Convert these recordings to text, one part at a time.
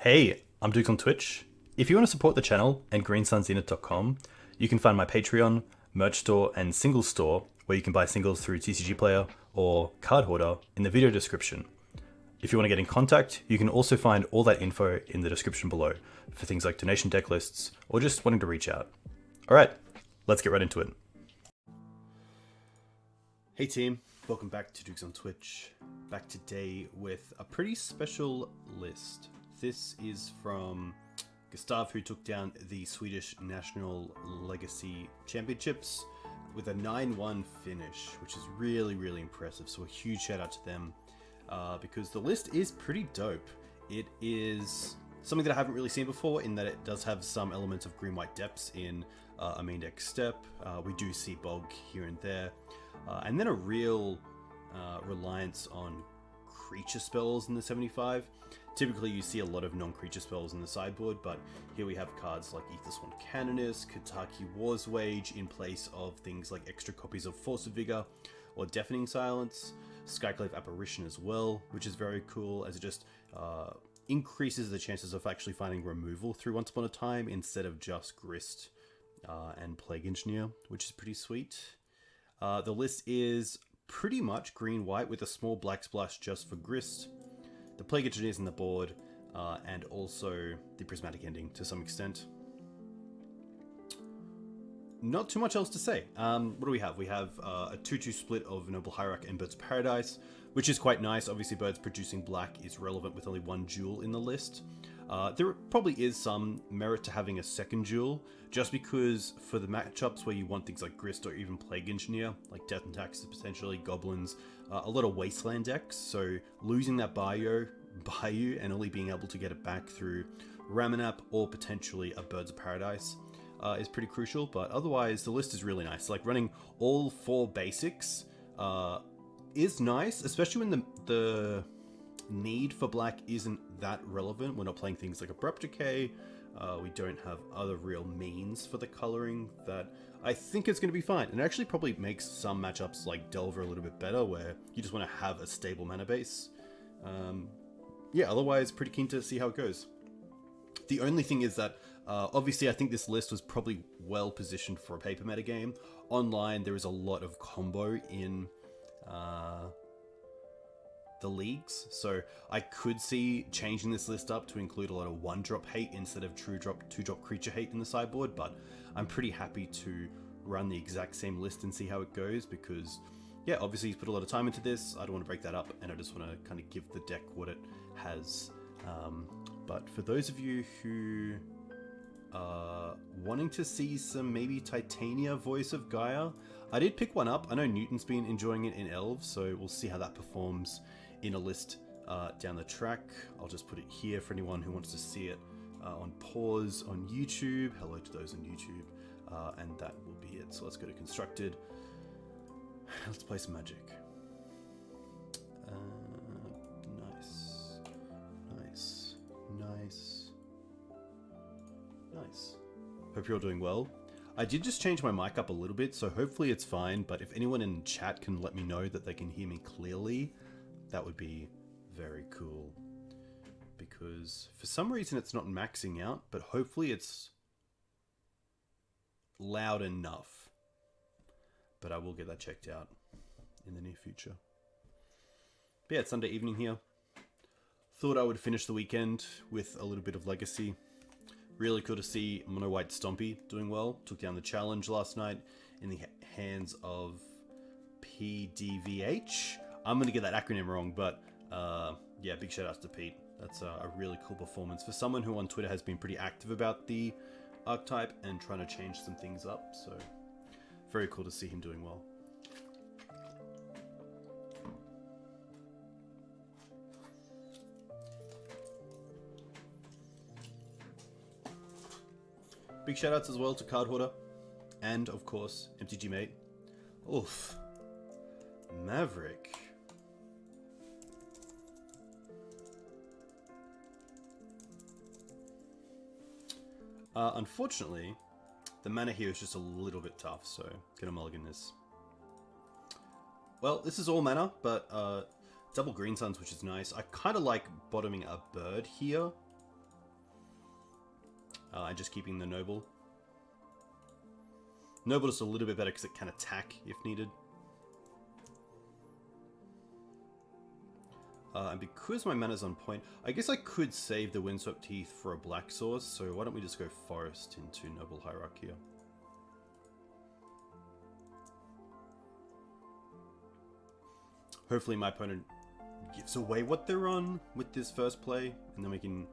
Hey, I'm Duke on Twitch. If you want to support the channel and greensunzenith.com, you can find my Patreon, merch store, and singles store where you can buy singles through TCG Player or Card Hoarder in the video description. If you want to get in contact, you can also find all that info in the description below for things like donation deck lists or just wanting to reach out. Alright, let's get right into it. Hey team, welcome back to Dukes on Twitch. Back today with a pretty special list. This is from Gustav, who took down the Swedish National Legacy Championships with a 9-1 finish, which is really impressive. So a huge shout out to them because the list is pretty dope. It is something that I haven't really seen before in that it does have some elements of green-white depths in a main deck step. We do see Bog here and there. And then a real reliance on creature spells in the 75. Typically you see a lot of non-creature spells in the sideboard, but here we have cards like Aethersworn Canonist, Kataki War's Wage in place of things like extra copies of Force of Vigor or Deafening Silence, Skyclave Apparition as well, which is very cool as it just increases the chances of actually finding removal through Once Upon a Time instead of just Grist and Plague Engineer, which is pretty sweet. The list is pretty much green-white with a small black splash just for Grist. The Plague Engineers in the board, and also the Prismatic Ending to some extent. Not too much else to say. What do we have? We have a 2-2 split of Noble Hierarch and Birds of Paradise, which is quite nice. Obviously, Birds producing black is relevant with only one jewel in the list. There probably is some merit to having a second jewel, just because for the matchups where you want things like Grist or even Plague Engineer, like Death and Taxes, potentially Goblins, a lot of Wasteland decks, so losing that Bayou and only being able to get it back through Ramanap or potentially a Birds of Paradise is pretty crucial, but otherwise the list is really nice. Like running all 4 basics is nice, especially when the need for black isn't that relevant. We're not playing things like Abrupt Decay. We don't have other real means for the coloring that I think it's going to be fine. And it actually probably makes some matchups like Delver a little bit better where you just want to have a stable mana base. Yeah, otherwise pretty keen to see how it goes. The only thing is that obviously I think this list was probably well positioned for a paper meta game. Online there is a lot of combo in the leagues, so I could see changing this list up to include a lot of 1-drop hate instead of 2-drop creature hate in the sideboard, but I'm pretty happy to run the exact same list and see how it goes because, yeah, obviously he's put a lot of time into this. I don't want to break that up, and I just want to kind of give the deck what it has. But for those of you who are wanting to see some maybe Titania Voice of Gaia, I did pick one up. I know Newton's been enjoying it in Elves, so we'll see how that performs in a list down the track. I'll just put it here for anyone who wants to see it on pause on YouTube. Hello to those on YouTube. And that will be it. So let's go to Constructed. Let's play some Magic. Nice. Hope you're all doing well. I did just change my mic up a little bit, so hopefully it's fine, but if anyone in chat can let me know that they can hear me clearly, that would be very cool. Because for some reason it's not maxing out, but hopefully it's loud enough. But I will get that checked out in the near future. But yeah, it's Sunday evening here. Thought I would finish the weekend with a little bit of Legacy. Really cool to see Mono White Stompy doing well. Took down the challenge last night in the hands of PDVH. I'm going to get that acronym wrong, but yeah, big shout outs to Pete. That's a really cool performance for someone who on Twitter has been pretty active about the archetype and trying to change some things up. So very cool to see him doing well. Big shoutouts as well to Card Hoarder and, of course, MTG Mate. Oof. Maverick. Unfortunately, the mana here is just a little bit tough, so gonna mulligan this. Well, this is all mana, but double green suns, which is nice. I kind of like bottoming a bird here. and just keeping the Noble. Noble is a little bit better because it can attack if needed. And because my mana's on point, I guess I could save the Windswept Heath for a black source, so why don't we just go Forest into Noble Hierarch here. Hopefully my opponent gives away what they're on with this first play, and then we can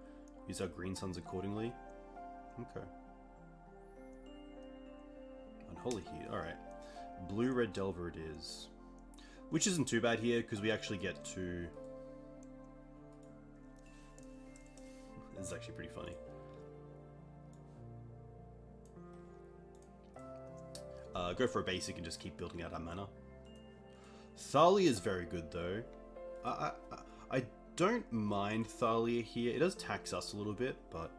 use our Green Suns accordingly. Okay. Unholy Heat, alright. Blue-Red Delver it is. Which isn't too bad here, because we actually get to... This is actually pretty funny. Go for a basic and just keep building out our mana. Thalia is very good though. I don't mind Thalia here. It does tax us a little bit, but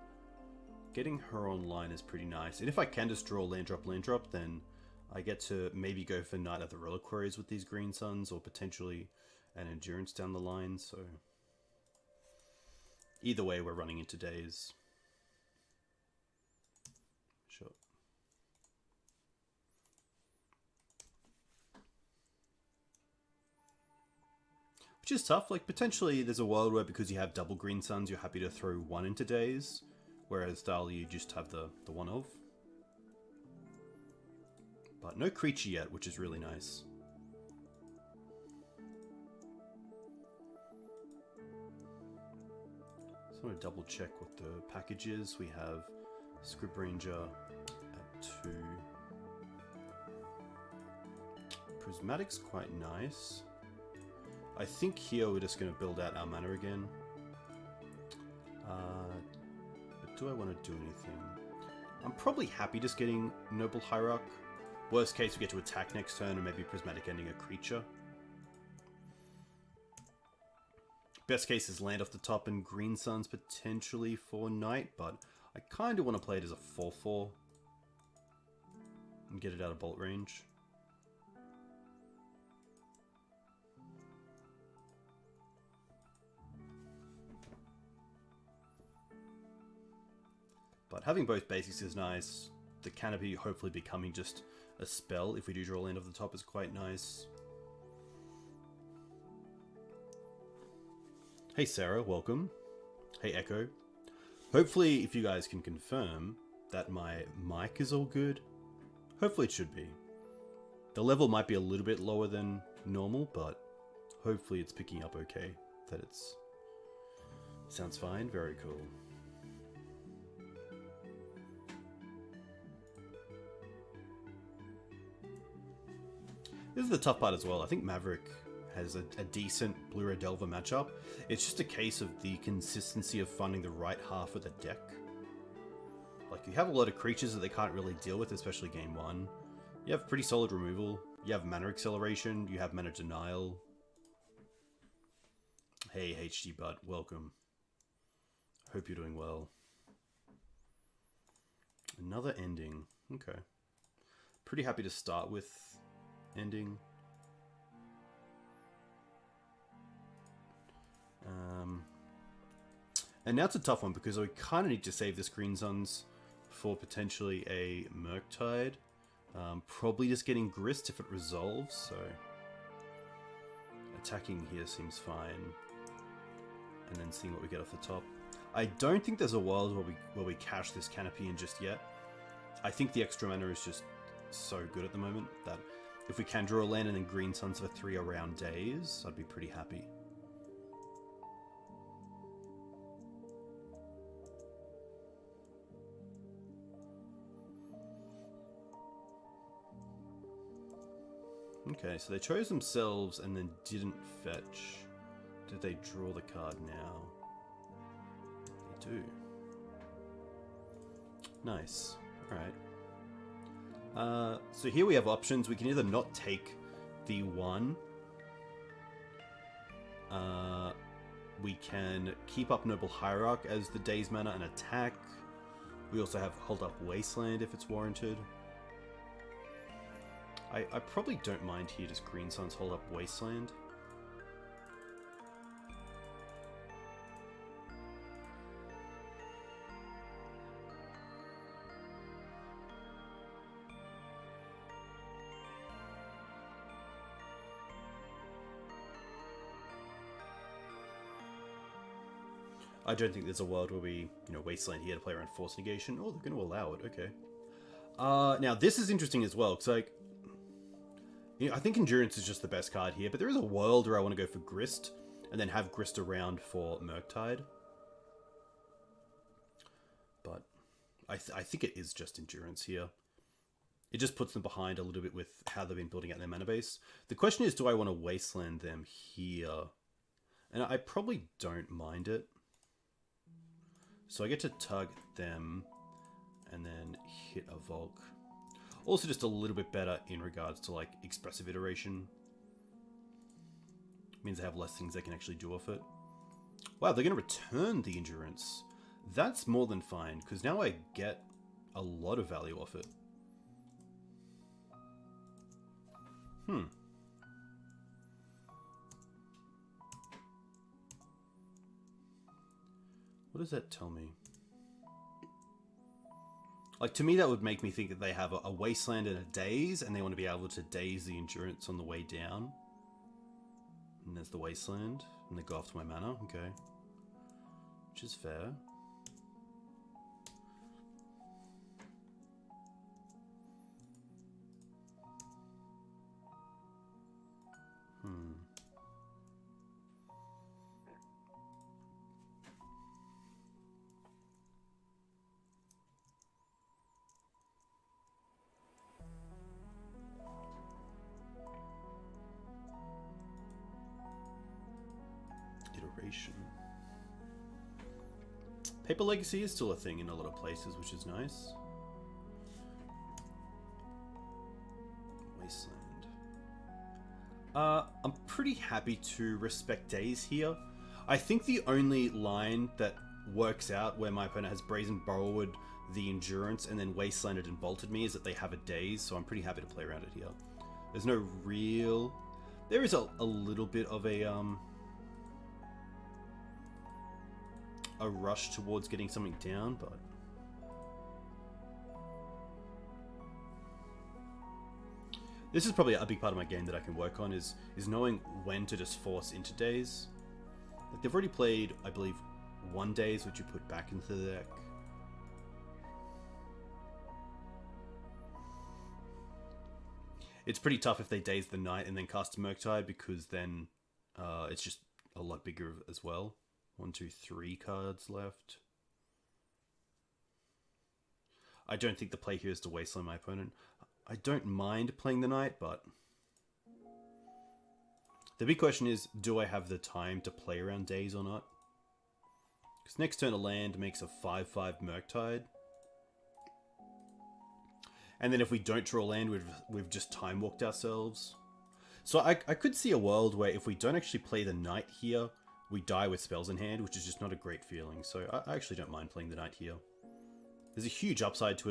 getting her online is pretty nice. And if I can just draw land drop, then I get to maybe go for Knight of the Reliquaries with these Green Suns, or potentially an Endurance down the line, so... Either way, we're running into days. Sure. Which is tough. Like, potentially there's a world where because you have double Green Suns, you're happy to throw one into days, whereas Thalia, you just have the one of. But no creature yet, which is really nice. I want to double check what the package is. We have Scrib Ranger at 2. Prismatic's quite nice. I think here we're just going to build out our mana again. But do I want to do anything? I'm probably happy just getting Noble Hierarch. Worst case, we get to attack next turn and maybe Prismatic ending a creature. Best case is land off the top and Green Suns potentially for Knight, but I kind of want to play it as a 4/4 and get it out of bolt range. But having both basics is nice. The Canopy hopefully becoming just a spell if we do draw land off the top is quite nice. Hey Sarah, welcome. Hey Echo. Hopefully, if you guys can confirm that my mic is all good. Hopefully it should be. The level might be a little bit lower than normal, but hopefully it's picking up okay. That it's... Sounds fine, very cool. This is the tough part as well. I think Maverick has a decent Blue-Red Delver matchup. It's just a case of the consistency of finding the right half of the deck. Like, you have a lot of creatures that they can't really deal with, especially game 1. You have pretty solid removal. You have mana acceleration. You have mana denial. Hey, HD Bud, welcome. Hope you're doing well. Another ending. Okay. Pretty happy to start with ending. And now it's a tough one because we kind of need to save this Green Suns for potentially a Murktide. Probably just getting Grist if it resolves, so attacking here seems fine. And then seeing what we get off the top. I don't think there's a world where we cash this Canopy in just yet. I think the extra mana is just so good at the moment that if we can draw a land and then Green Suns for 3 around days, I'd be pretty happy. Okay, so they chose themselves and then didn't fetch. Did they draw the card now? They do. Nice. Alright. So here we have options. We can either not take the 1. We can keep up Noble Hierarch as the day's mana and attack. We also have Hold Up Wasteland if it's warranted. I probably don't mind here just Green Suns Hold Up Wasteland. I don't think there's a world where we, wasteland here to play around force negation. Oh, they're going to allow it. Okay. Now this is interesting as well, because like, I think endurance is just the best card here, but there is a world where I want to go for grist and then have grist around for Murktide. But I think it is just endurance here. It just puts them behind a little bit with how they've been building out their mana base. The question is, do I want to wasteland them here? And I probably don't mind it. So I get to target them and then hit a Volk. Also just a little bit better in regards to like expressive iteration. Means they have less things they can actually do off it. Wow, they're going to return the endurance. That's more than fine, because now I get a lot of value off it. What does that tell me? Like, to me, that would make me think that they have a wasteland and a daze, and they want to be able to daze the endurance on the way down. And there's the wasteland, and they go after my mana. Okay. Which is fair. Iteration. Paper Legacy is still a thing in a lot of places, which is nice. Wasteland. I'm pretty happy to respect days here. I think the only line that works out where my opponent has Brazen Borrowed the Endurance and then Wastelanded and Bolted me is that they have a daze, so I'm pretty happy to play around it here. There's no real... There is a little bit of a rush towards getting something down, but... This is probably a big part of my game that I can work on, is knowing when to just force into days. Like, they've already played, I believe, one days, which you put back into the deck. It's pretty tough if they daze the night and then cast Murktide, because then it's just a lot bigger as well. 1, 2, 3 cards left. I don't think the play here is to wasteland my opponent. I don't mind playing the knight, but the big question is, do I have the time to play around days or not? Because next turn a land makes a 5/5 Murktide. And then if we don't draw land, we've just time walked ourselves. So I could see a world where if we don't actually play the knight here, we die with spells in hand, which is just not a great feeling. So I actually don't mind playing the knight here. There's a huge upside to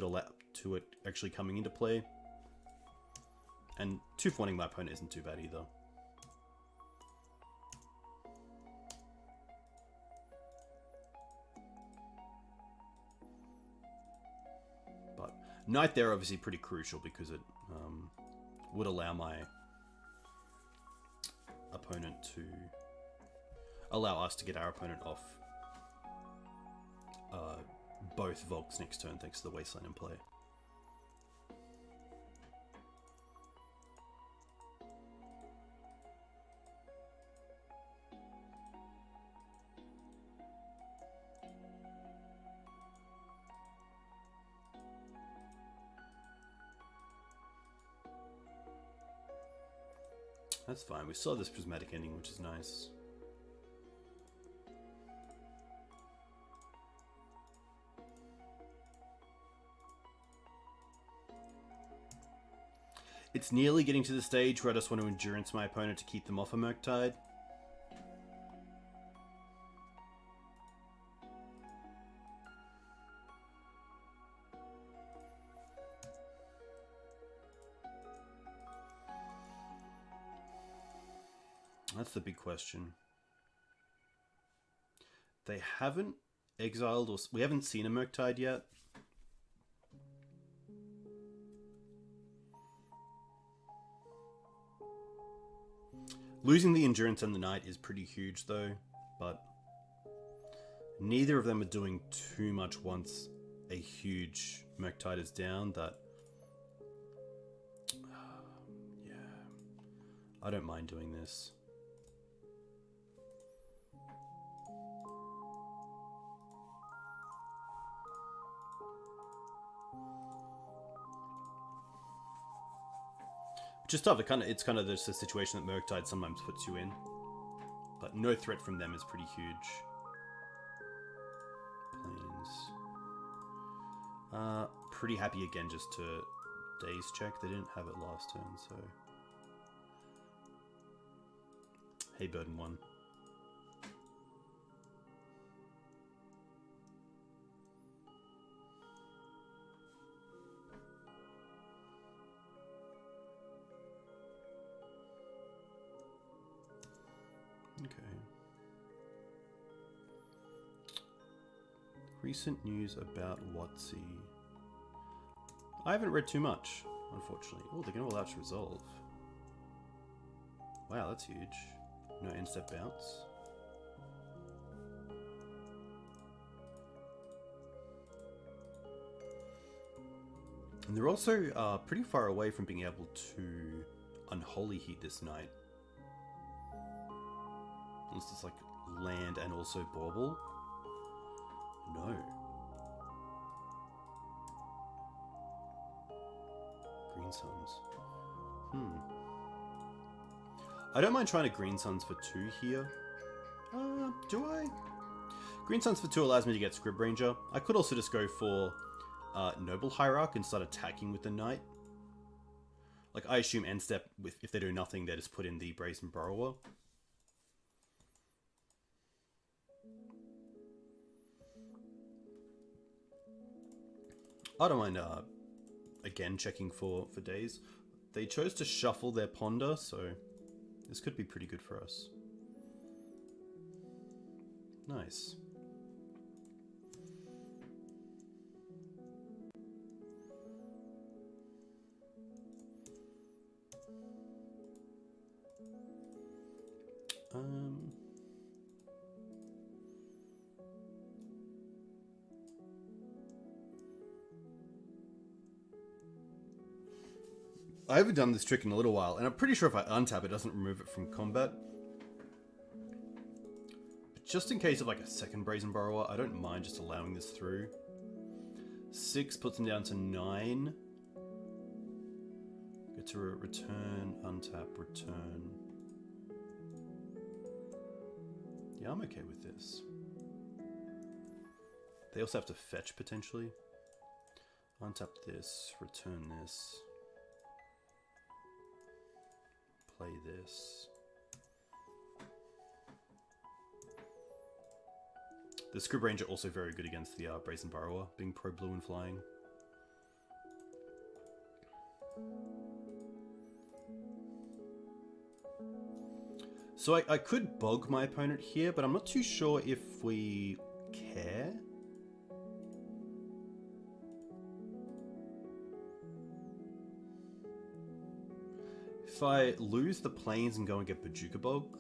it actually coming into play. And 2-for-1ing my opponent isn't too bad either. But knight there obviously pretty crucial, because it would allow my opponent to... allow us to get our opponent off both Volks next turn thanks to the Wasteland in play. That's fine, we still have this prismatic ending, which is nice. It's nearly getting to the stage where I just want to endurance my opponent to keep them off a Murktide. That's the big question. They haven't exiled, or we haven't seen a Murktide yet. Losing the endurance and the knight is pretty huge though, but neither of them are doing too much once a huge Murktide is down. That, yeah, I don't mind doing this. Just tough. It's kind of just a situation that Murktide sometimes puts you in, but no threat from them is pretty huge. Planes. Pretty happy again just to daze check. They didn't have it last turn, so. Hey, Burden 1. Okay. Recent news about Watsy. I haven't read too much, unfortunately. Oh, they're going to allow it to resolve. Wow, that's huge. No end-step bounce. And they're also pretty far away from being able to Unholy Heat this night. Unless it's like land and also bauble. No. Green Suns. I don't mind trying to Green Suns for 2 here. Do I? Green Suns for 2 allows me to get Scrib Ranger. I could also just go for Noble Hierarch and start attacking with the Knight. Like, I assume end step, if they do nothing, they just put in the Brazen Burrower. I don't mind, again, checking for days. They chose to shuffle their Ponder, so this could be pretty good for us. Nice. I haven't done this trick in a little while, and I'm pretty sure if I untap it doesn't remove it from combat. But just in case of like a second Brazen Burrower, I don't mind just allowing this through. 6 puts him down to 9. Get to return, untap, return. Yeah, I'm okay with this. They also have to fetch potentially. Untap this, return this. Play this. The Scrib Ranger also very good against the Brazen Burrower, being pro-blue and flying. So I could bog my opponent here, but I'm not too sure if we care. If I lose the planes and go and get Bojuka Bog,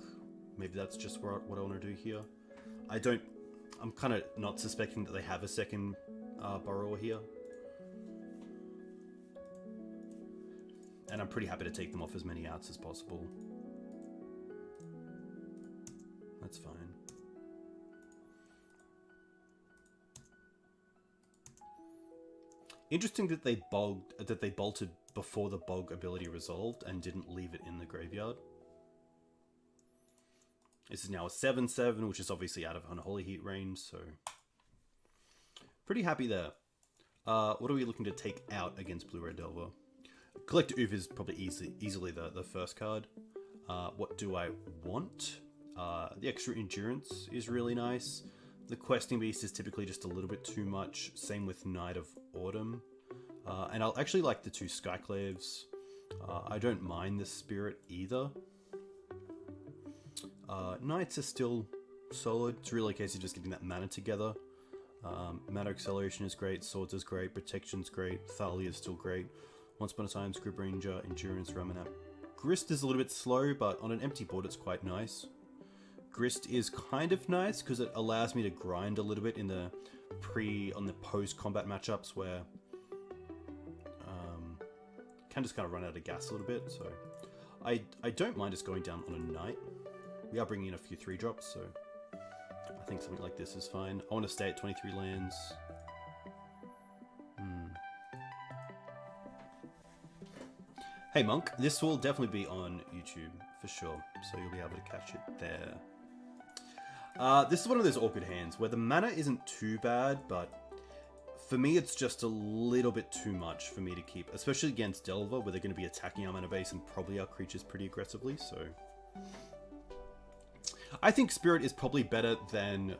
maybe that's just what I want to do here. I'm kind of not suspecting that they have a second Burrower here. And I'm pretty happy to take them off as many outs as possible. That's fine. Interesting that they bolted before the bog ability resolved and didn't leave it in the graveyard. This is now a 7/7, which is obviously out of Unholy Heat range, so pretty happy there. What are we looking to take out against Blue Red Delver? Collector Oof is probably easily the first card. What do I want? The extra endurance is really nice. The Questing Beast is typically just a little bit too much. Same with Knight of Autumn. And I'll actually like the 2 Skyclaves. I don't mind the Spirit either. Knights are still solid. It's really a case of just getting that mana together. Mana Acceleration is great. Swords is great. Protection's great. Thalia is still great. Once Upon a Time, Scrib Ranger, Endurance, Ramanap. Grist is a little bit slow, but on an empty board it's quite nice. Grist is kind of nice because it allows me to grind a little bit in the post-combat matchups where can just kind of run out of gas a little bit. So I don't mind us going down on a knight. We are bringing in a few 3-drops, so I think something like this is fine. I want to stay at 23 lands. Hey Monk, this will definitely be on YouTube for sure, so you'll be able to catch it there. This is one of those awkward hands where the mana isn't too bad, but for me it's just a little bit too much for me to keep, especially against Delver, where they're going to be attacking our mana base and probably our creatures pretty aggressively, so... I think Spirit is probably better than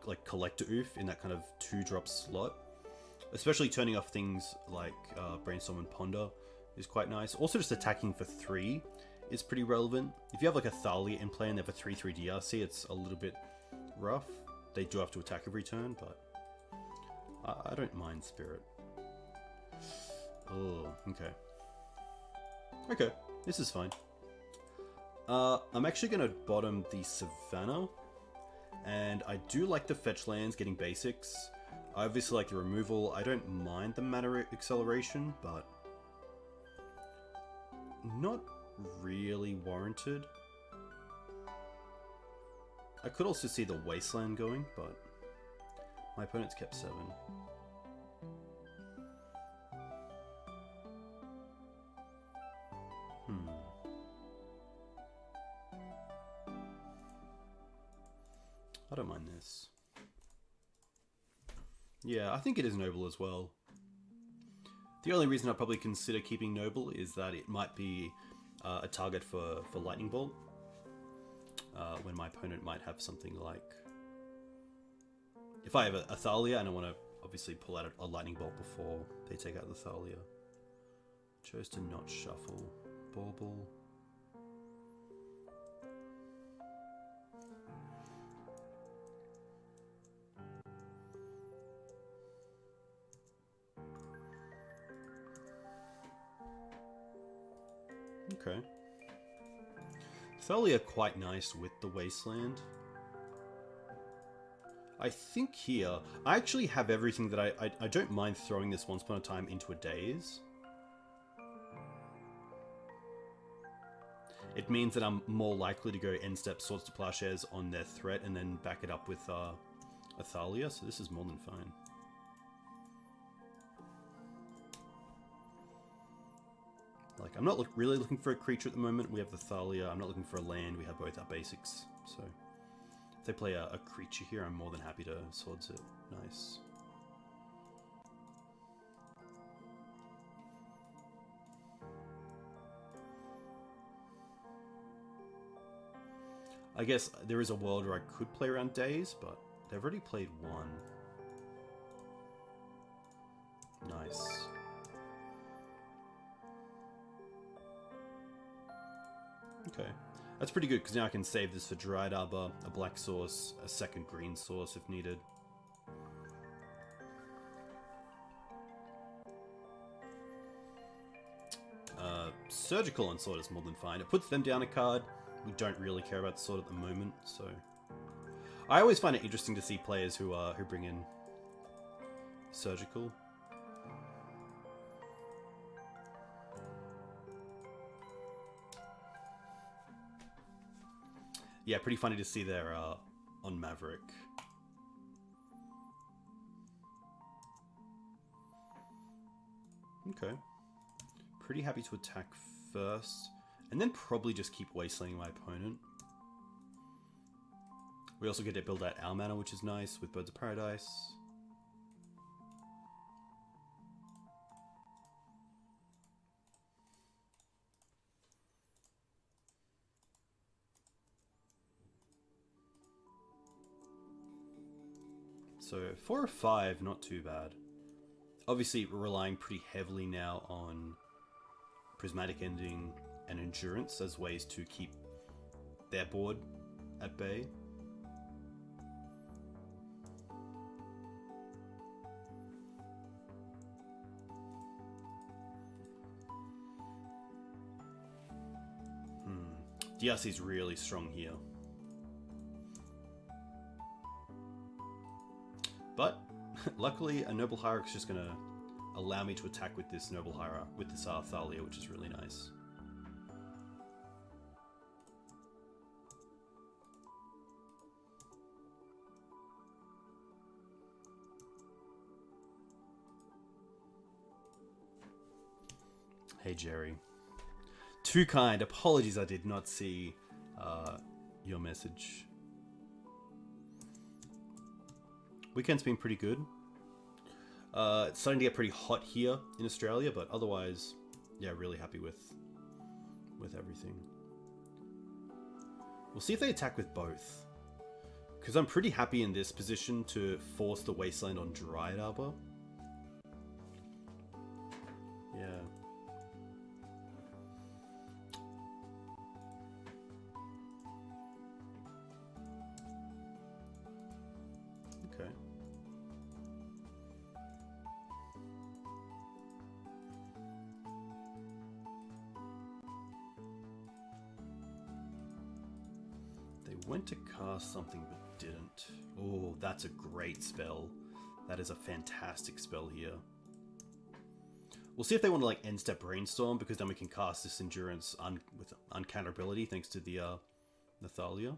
like Collector Oof in that kind of 2-drop slot, especially turning off things like Brainstorm and Ponder is quite nice. Also, just attacking for 3 is pretty relevant. If you have like a Thalia in play and they have a 3/3 DRC, it's a little bit rough. They do have to attack every turn, but I don't mind Spirit. Oh, okay. Okay, this is fine. I'm actually going to bottom the Savannah, and I do like the fetch lands getting basics. I obviously like the removal. I don't mind the mana acceleration, but not really warranted. I could also see the Wasteland going, but my opponent's kept 7. I don't mind this. Yeah, I think it is Noble as well. The only reason I'd probably consider keeping Noble is that it might be a target for Lightning Bolt. When my opponent might have something like... If I have a Thalia and I want to obviously pull out a Lightning Bolt before they take out the Thalia. Chose to not shuffle. Bauble. Okay. Thalia quite nice with the Wasteland. I think here, I actually have everything that I don't mind throwing this Once Upon a Time into a Daze. It means that I'm more likely to go end step Swords to Plowshares on their threat and then back it up with a Thalia, so this is more than fine. Like, I'm not really looking for a creature at the moment. We have the Thalia. I'm not looking for a land. We have both our basics. So, if they play a creature here, I'm more than happy to Swords it. Nice. I guess there is a world where I could play around Daze, but they've already played 1. Nice. Okay, that's pretty good because now I can save this for Dried Arbor, a black source, a second green source if needed. Surgical Onslaught is more than fine. It puts them down a card. We don't really care about the sword at the moment, so... I always find it interesting to see players who bring in Surgical. Yeah, pretty funny to see there on Maverick. Okay. Pretty happy to attack first. And then probably just keep wastelanding my opponent. We also get to build out our mana, which is nice, with Birds of Paradise. So 4 or 5, not too bad. Obviously, we're relying pretty heavily now on Prismatic Ending and Endurance as ways to keep their board at bay. DRC is really strong here. Luckily, a Noble Hierarch is just going to allow me to attack with this Noble Hierarch, with this Thalia, which is really nice. Hey Jerry. Too kind. Apologies, I did not see your message. Weekend's been pretty good. It's starting to get pretty hot here in Australia, but otherwise, yeah, really happy with everything. We'll see if they attack with both, because I'm pretty happy in this position to force the Wasteland on Dryad Arbor. Yeah. Okay. They went to cast something but didn't. Oh, that's a great spell. That is a fantastic spell here. We'll see if they want to like end step Brainstorm, because then we can cast this Endurance with uncounterability thanks to the Thalia.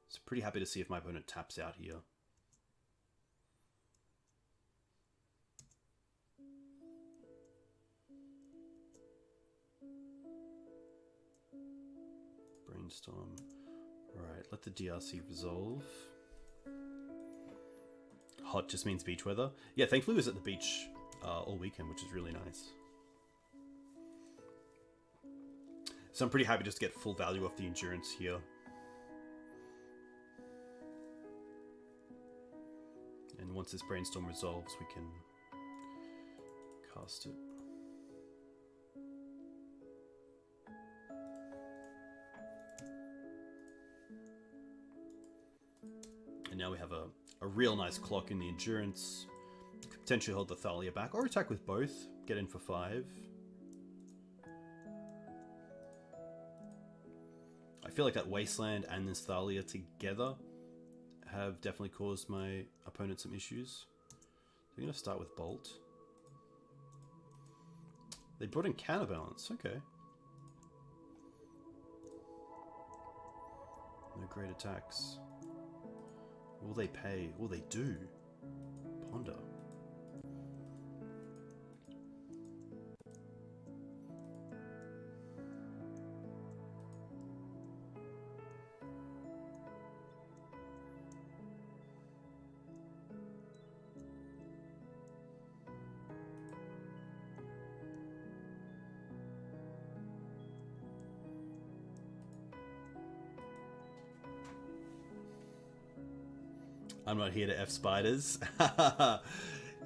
So pretty happy to see if my opponent taps out here. Brainstorm. Alright, let the DRC resolve. Hot just means beach weather. Yeah, thankfully it was at the beach all weekend, which is really nice. So I'm pretty happy just to get full value off the Endurance here. And once this Brainstorm resolves, we can cast it. And now we have a real nice clock in the Endurance. Could potentially hold the Thalia back, or attack with both. Get in for 5. I feel like that Wasteland and this Thalia together have definitely caused my opponent some issues. I'm going to start with Bolt. They brought in Counterbalance, okay. No great attacks. Will they pay? Will they do? Ponder. I'm not here to F spiders.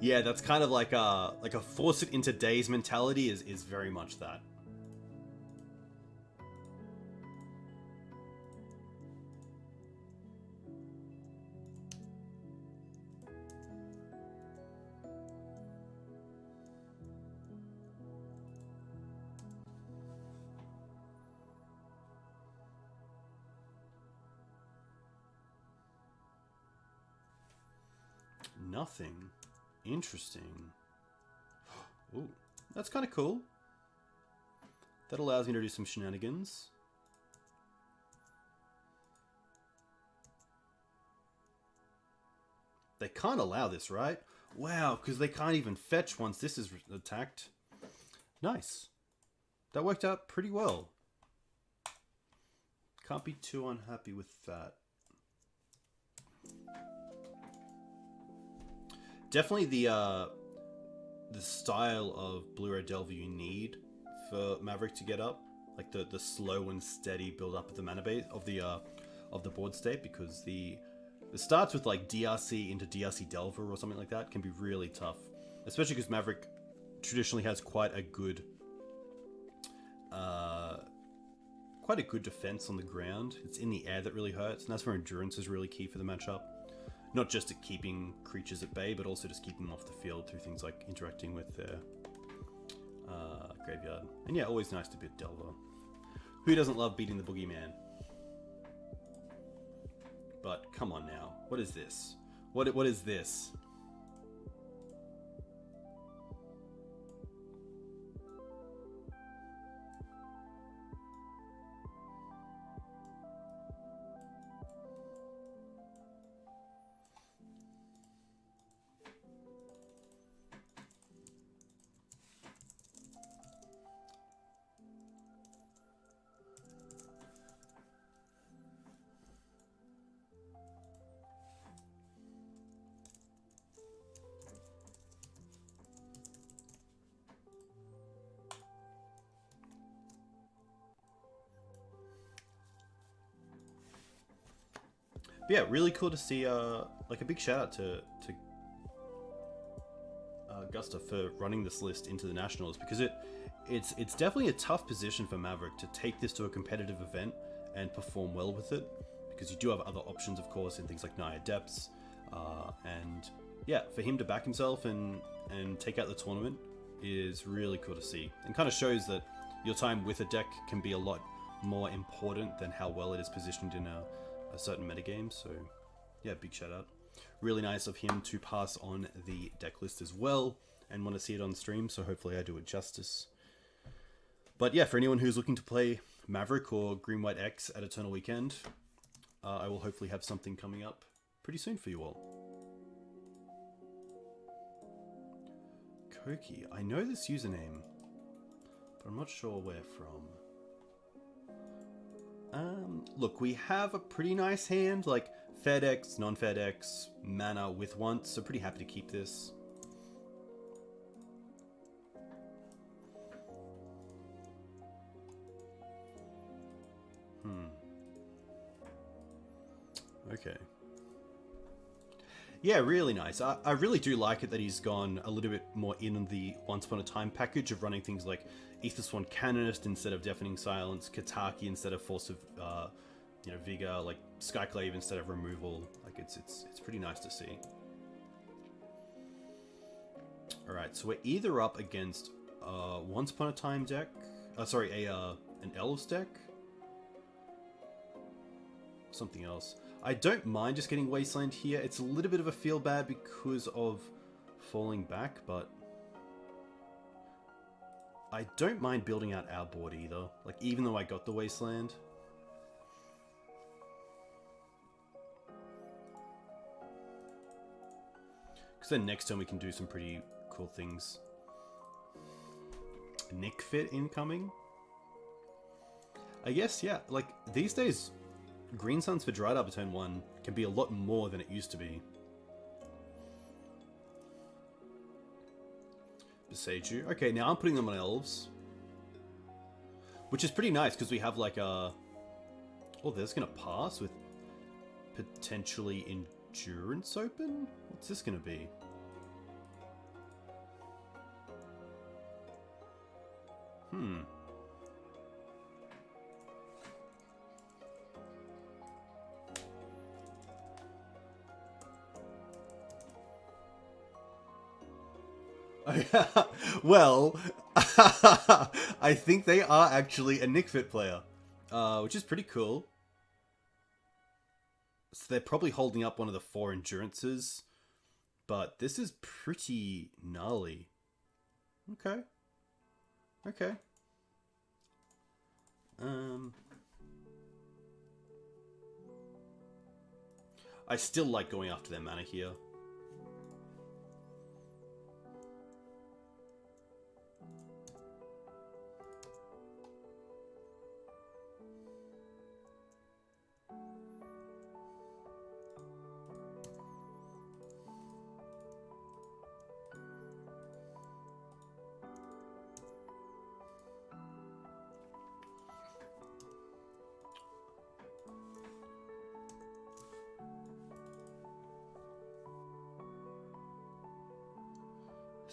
Yeah, that's kind of like a force it into days mentality is very much that. Nothing. Interesting. Ooh, that's kind of cool. That allows me to do some shenanigans. They can't allow this, right? Wow, because they can't even fetch once this is attacked. Nice. That worked out pretty well. Can't be too unhappy with that. Definitely the style of Blue-Red Delver you need for Maverick to get up, like the slow and steady build up of the mana base of the board state, because the starts with like DRC into DRC Delver or something like that can be really tough, especially because Maverick traditionally has quite a good defense on the ground. It's in the air that really hurts, and that's where Endurance is really key for the matchup. Not just at keeping creatures at bay, but also just keeping them off the field through things like interacting with their graveyard. And yeah, always nice to beat Delver. Who doesn't love beating the boogeyman? But come on now, what is this? What is this? But yeah, really cool to see. Like a big shout out to Gustav for running this list into the Nationals, because it's definitely a tough position for Maverick to take this to a competitive event and perform well with it, because you do have other options, of course, in things like Naya Depths, and yeah, for him to back himself and take out the tournament is really cool to see, and kind of shows that your time with a deck can be a lot more important than how well it is positioned in a certain metagame. So yeah, big shout out. Really nice of him to pass on the deck list as well, and want to see it on stream, so hopefully I do it justice. But yeah, for anyone who's looking to play Maverick or Green White X at Eternal Weekend, I will hopefully have something coming up pretty soon for you all. Koki, I know this username, but I'm not sure where from. Look, we have a pretty nice hand, like FedEx, non-FedEx, mana with once, so pretty happy to keep this. Okay. Yeah, really nice. I really do like it that he's gone a little bit more in on the Once Upon a Time package of running things like Aethersworn Canonist instead of Deafening Silence, Kataki instead of Force of Vigor, like Skyclave instead of Removal. Like it's pretty nice to see. Alright, so we're either up against Once Upon a Time deck, an Elves deck, something else. I don't mind just getting Wasteland here. It's a little bit of a feel bad because of falling back, but I don't mind building out our board either. Like, even though I got the Wasteland. Because then next turn we can do some pretty cool things. NicFit incoming? I guess, yeah. Like, these days, Green Suns for Dried Arbor turn 1 can be a lot more than it used to be. Beseiju. Okay, now I'm putting them on Elves. Which is pretty nice, because we have like a... Oh, that's going to pass with potentially Endurance open? What's this going to be? Well, I think they are actually a NicFit player, which is pretty cool. So they're probably holding up one of the 4 Endurances, but this is pretty gnarly. Okay. Okay. I still like going after their mana here.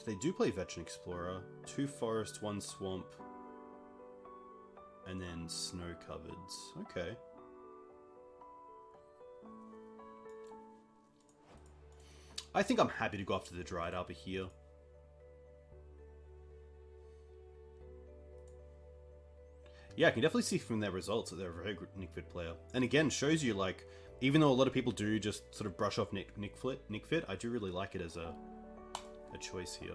They do play Veteran Explorer, 2 Forest, 1 Swamp, and then Snow Covereds. Okay. I think I'm happy to go after the Dried Arbor here. Yeah, I can definitely see from their results that they're a very good NicFit player. And again, shows you, like, even though a lot of people do just sort of brush off NicFit, I do really like it as a choice here.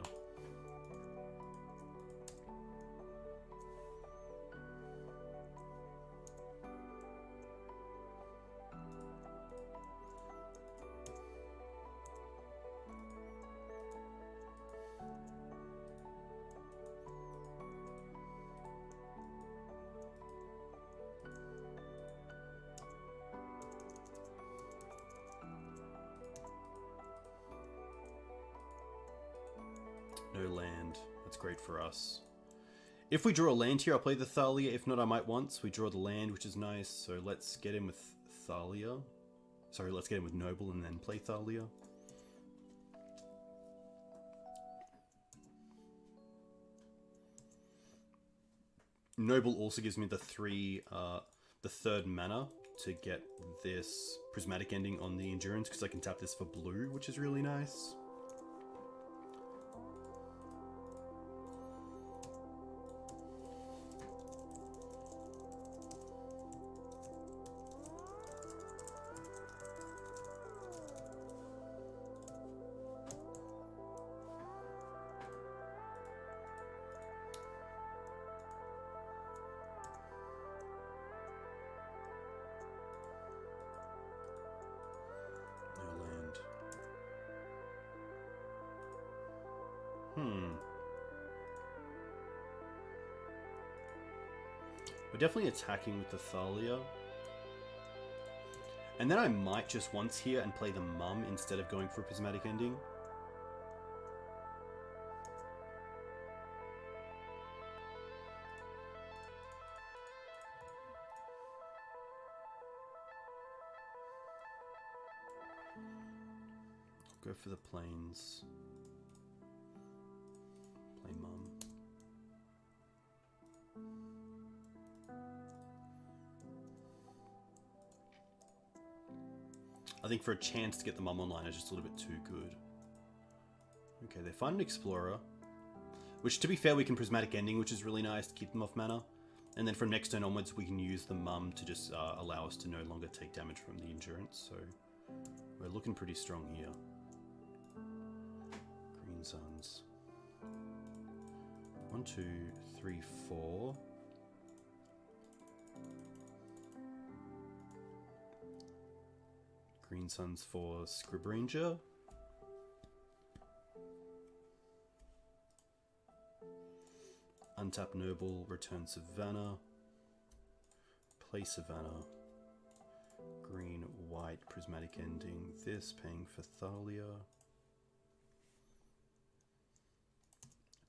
No land. That's great for us. If we draw a land here, I'll play the Thalia. If not, I might once. We draw the land, which is nice. So let's get in with Thalia. Sorry, let's get in with Noble and then play Thalia. Noble also gives me the third mana to get this prismatic ending on the endurance, because I can tap this for blue, which is really nice. We're definitely attacking with the Thalia. And then I might just once here and play the Mum instead of going for a prismatic ending. I'll go for the plains. Play Mum. I think for a chance to get the Mum online is just a little bit too good. Okay, they find an Explorer. Which, to be fair, we can Prismatic Ending, which is really nice to keep them off mana. And then from next turn onwards, we can use the Mum to just allow us to no longer take damage from the Endurance. So, we're looking pretty strong here. Green Suns. 1, 2, 3, 4. Green Suns for Scrib Ranger. Untap Noble, return Savannah. Play Savannah. Green, white, prismatic ending. This, paying for Thalia.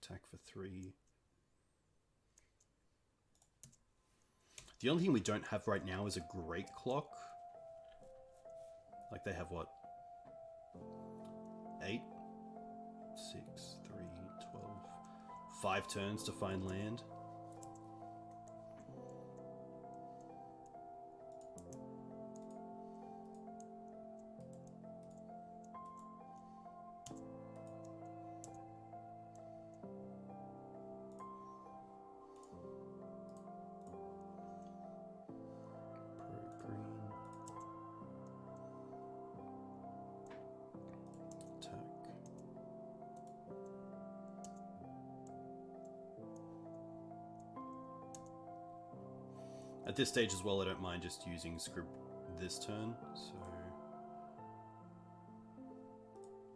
Attack for 3. The only thing we don't have right now is a Great Clock. Like they have what? 8, 6, 3, 12, 5 turns to find land. At this stage as well, I don't mind just using Scrib this turn, so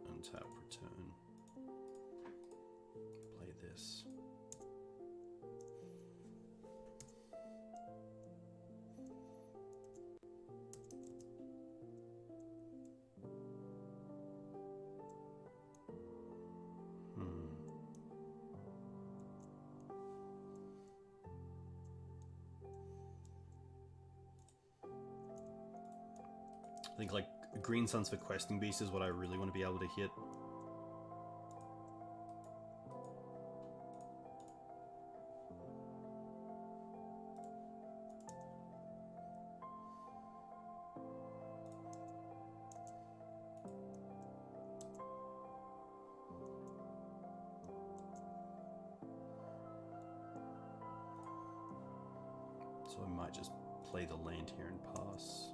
untap, return, play this. I think like Green Suns for Questing Beast is what I really want to be able to hit. So I might just play the land here and pass.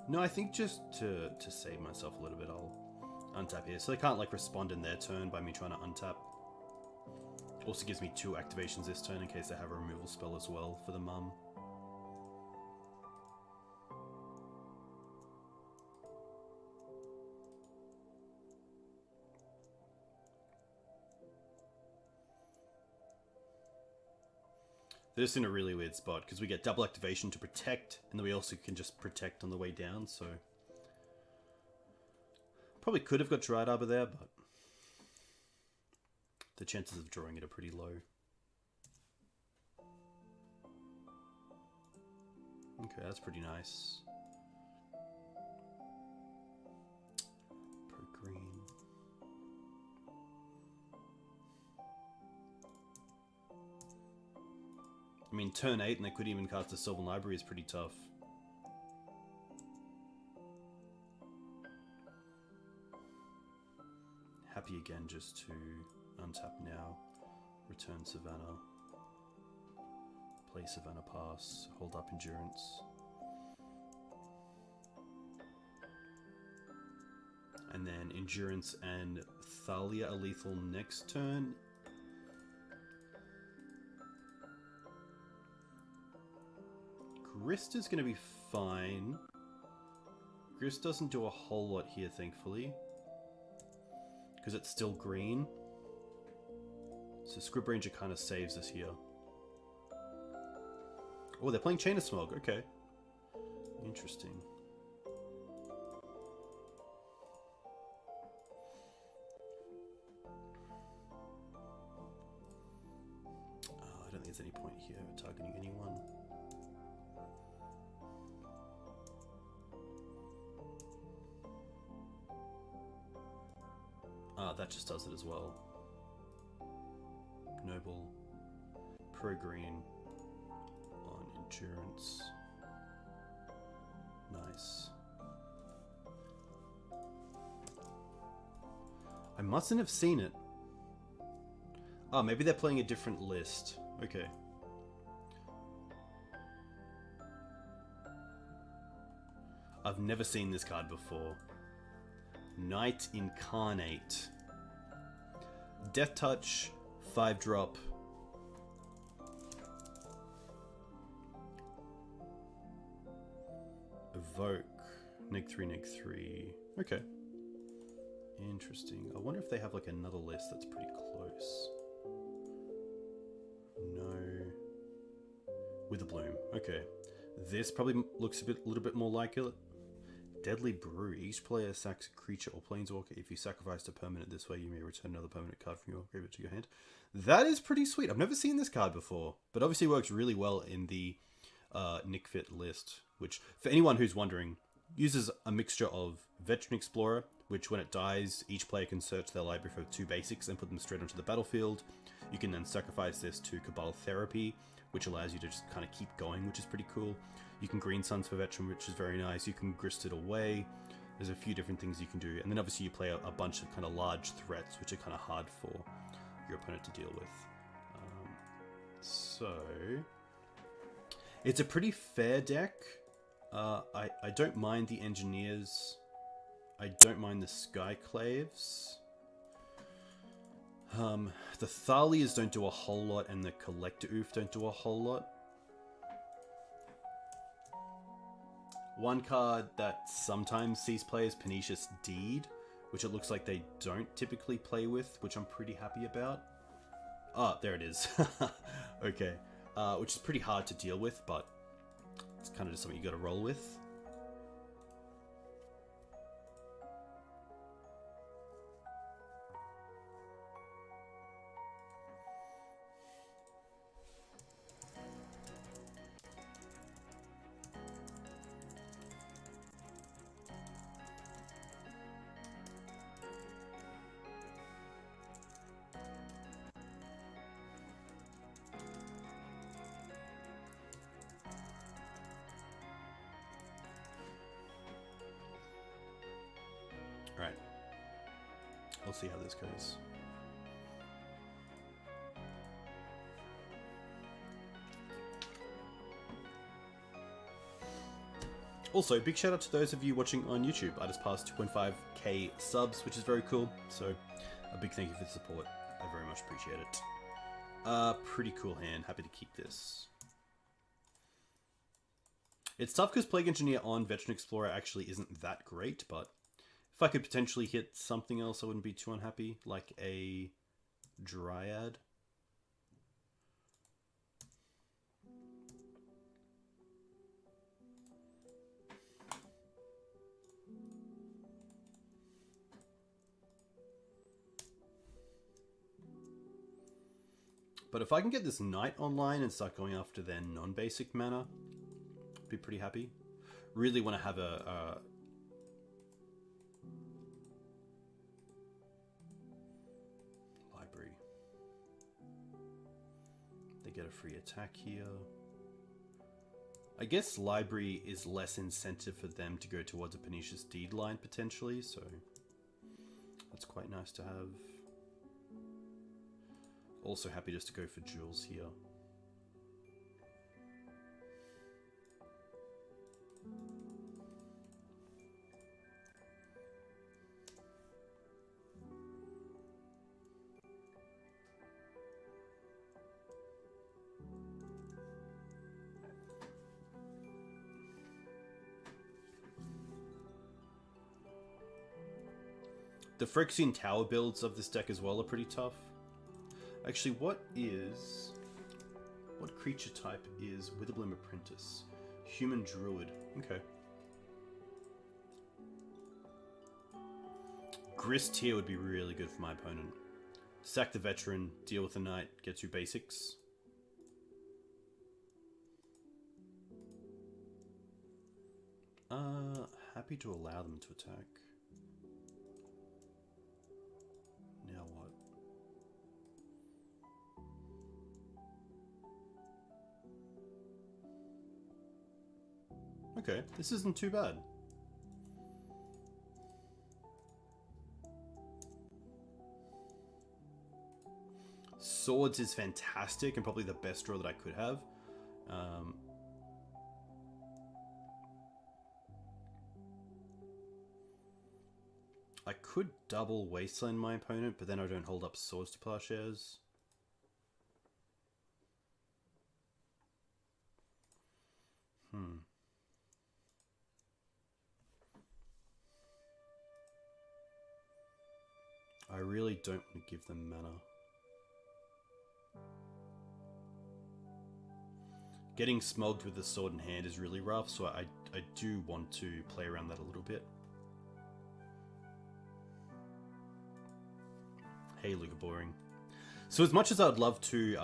No, I think just to save myself a little bit, I'll untap here. So they can't like respond in their turn by me trying to untap. Also gives me 2 activations this turn in case they have a removal spell as well for the Mum. They're just in a really weird spot because we get double activation to protect, and then we also can just protect on the way down, so probably could have got Dryad Arbor there, but the chances of drawing it are pretty low. Okay, that's pretty nice. I mean, turn 8 and they couldn't even cast a Sylvan Library is pretty tough. Happy again just to untap now, return Savannah, play Savannah Pass, hold up Endurance. And then Endurance and Thalia are lethal next turn. Grist is going to be fine. Grist doesn't do a whole lot here, thankfully, because it's still green. So Scrib Ranger kind of saves us here. Oh, they're playing Chain of Smog. Okay. Interesting. I don't think there's any point here targeting anyone. That just does it as well. Noble, pro green on Endurance. Nice. I mustn't have seen it. Oh, maybe they're playing a different list. Okay. I've never seen this card before. Knight Incarnate. Death Touch, 5-drop. Evoke. Neg 3, Neg 3. Okay. Interesting. I wonder if they have like another list that's pretty close. No. With a Bloom. Okay. This probably looks a little bit more like it. Deadly Brew. Each player sacks a creature or planeswalker. If you sacrifice a permanent this way, you may return another permanent card from your graveyard to your hand. That is pretty sweet. I've never seen this card before, but obviously works really well in the NicFit list, which, for anyone who's wondering, uses a mixture of Veteran Explorer, which when it dies, each player can search their library for 2 basics and put them straight onto the battlefield. You can then sacrifice this to Cabal Therapy, which allows you to just kind of keep going, which is pretty cool. You can Green Suns for Veteran, which is very nice. You can Grist it away. There's a few different things you can do. And then obviously you play a bunch of kind of large threats, which are kind of hard for your opponent to deal with. So it's a pretty fair deck. I don't mind the Engineers. I don't mind the Skyclaves. The Thalias don't do a whole lot, and the Collector Oof don't do a whole lot. One card that sometimes sees play is Pernicious Deed, which it looks like they don't typically play with, which I'm pretty happy about. Ah, there it is. Okay. Which is pretty hard to deal with, but it's kind of just something you gotta roll with. Alright. We'll see how this goes. Also, big shout out to those of you watching on YouTube. I just passed 2.5k subs, which is very cool. So, a big thank you for the support. I very much appreciate it. Pretty cool hand. Happy to keep this. It's tough because Plague Engineer on Veteran Explorer actually isn't that great, but if I could potentially hit something else, I wouldn't be too unhappy, like a Dryad. But if I can get this Knight online and start going after their non-basic mana, I'd be pretty happy. Really want to have a library. They get a free attack here. I guess library is less incentive for them to go towards a Pernicious Deed line potentially, so that's quite nice to have. Also happy just to go for jewels here. The Phyrexian Tower builds of this deck as well are pretty tough. Actually, what creature type is Witherbloom Apprentice? Human Druid. Okay. Grist here would be really good for my opponent. Sack the Veteran, deal with the Knight, get 2 basics. Happy to allow them to attack. Now what? Okay, this isn't too bad. Swords is fantastic and probably the best draw that I could have. I could double Wasteland my opponent, but then I don't hold up Swords to Plowshares. I really don't want to give them mana. Getting smogged with the sword in hand is really rough, so I do want to play around that a little bit. Hey, Luca Boring. So as much as I would love to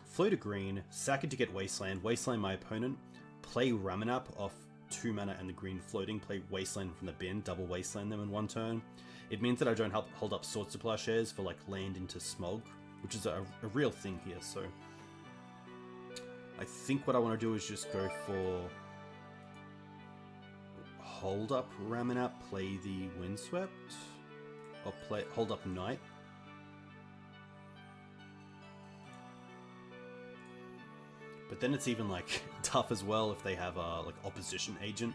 float a green, sack it to get Wasteland, Wasteland my opponent, play Ramanap off 2 mana and the green floating, play Wasteland from the bin, double Wasteland them in 1 turn. It means that I don't hold up Swords to Plowshares for like land into Smog, which is a real thing here, so I think what I want to do is just go for hold up Ramanap, play the Windswept, or hold up Knight. But then it's even like tough as well if they have a like opposition agent.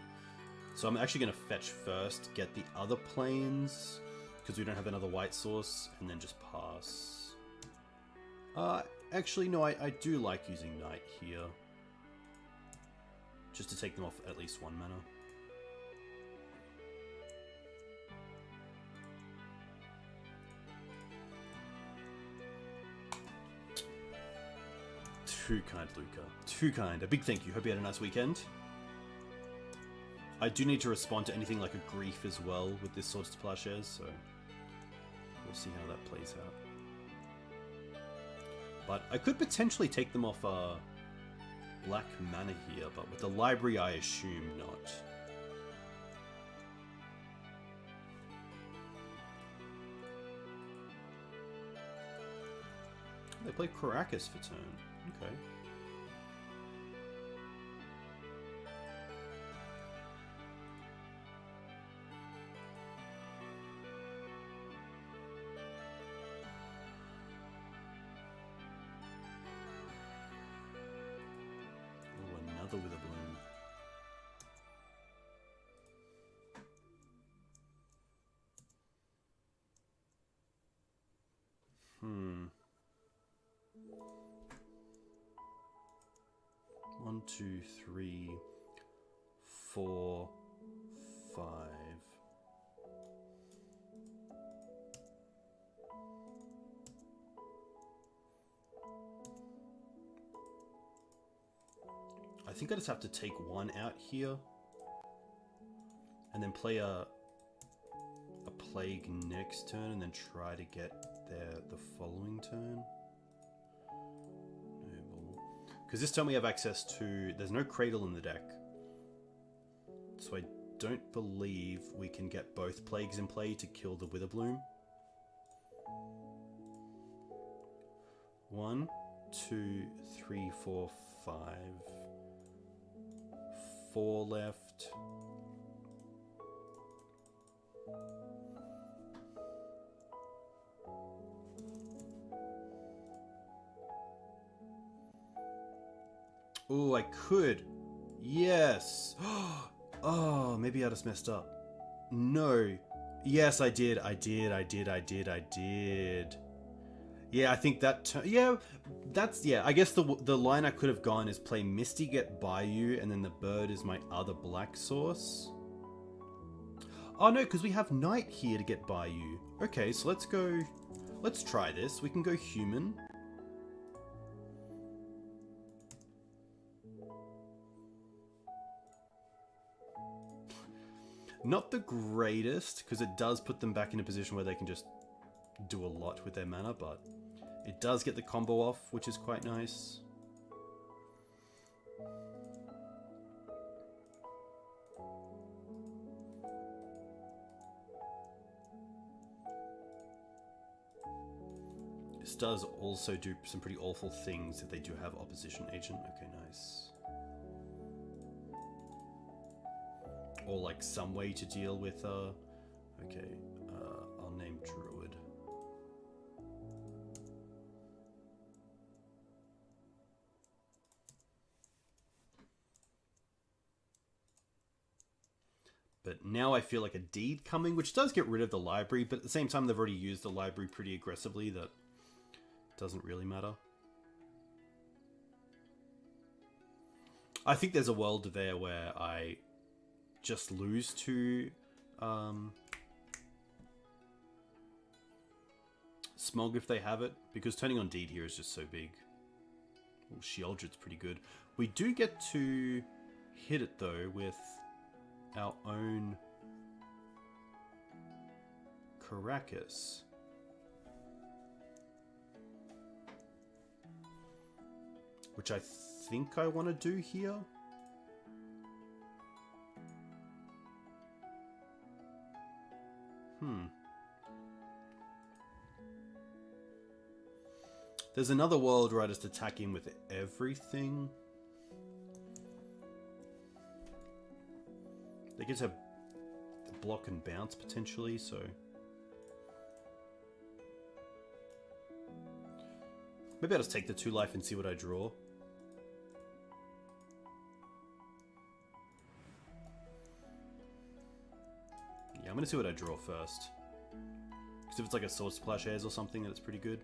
So I'm actually going to fetch first, get the other planes, because we don't have another white source, and then just pass. Actually, no, I do like using Knight here. Just to take them off at least 1 mana. Too kind, Luca. Too kind. A big thank you. Hope you had a nice weekend. I do need to respond to anything like a grief as well with this Swords to Plowshares, so we'll see how that plays out. But I could potentially take them off black mana here, but with the library I assume not. They play Caracas for turn. Okay. Oh, another with a bloom. One, 2, 3, 4, 5. I think I just have to take 1 out here, and then play a plague next turn, and then try to get there the following turn. Because this time we have access to... There's no Cradle in the deck. So I don't believe we can get both Plagues in play to kill the Witherbloom. 1, 2, 3, 4, 5. 4 left. Oh, I could. Yes. Oh, maybe I just messed up. No. Yes, I did. I did. Yeah, I think that... yeah, that's... yeah, I guess the line I could have gone is play Misty, get Bayou, and then the bird is my other black source. Oh, no, because we have Night here to get Bayou. Okay, so let's go... let's try this. We can go human. Not the greatest, because it does put them back in a position where they can just do a lot with their mana, but it does get the combo off, which is quite nice. This does also do some pretty awful things if they do have opposition agent. Okay, nice. Or like some way to deal with okay, I'll name Druid. But now I feel like a deed coming, which does get rid of the library, but at the same time they've already used the library pretty aggressively, that doesn't really matter. I think there's a world there where I just lose to Smog if they have it, because turning on Deed here is just so big. Well, Sheoldred's pretty good. We do get to hit it though with our own Caracas. Which I think I want to do here. There's another world where I just attack him with everything. They get to block and bounce potentially, so... maybe I'll just take the 2 life and see what I draw. Yeah, I'm gonna see what I draw first. Because if it's like a Sword Splash Airs or something, then it's pretty good.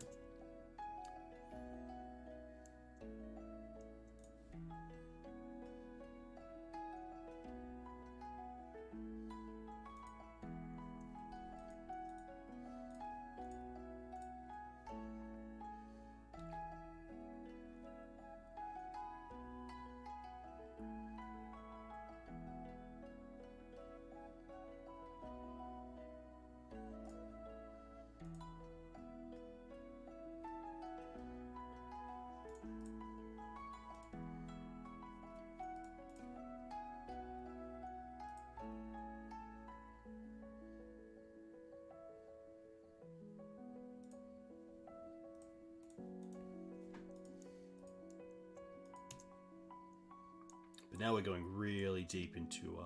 Now we're going really deep into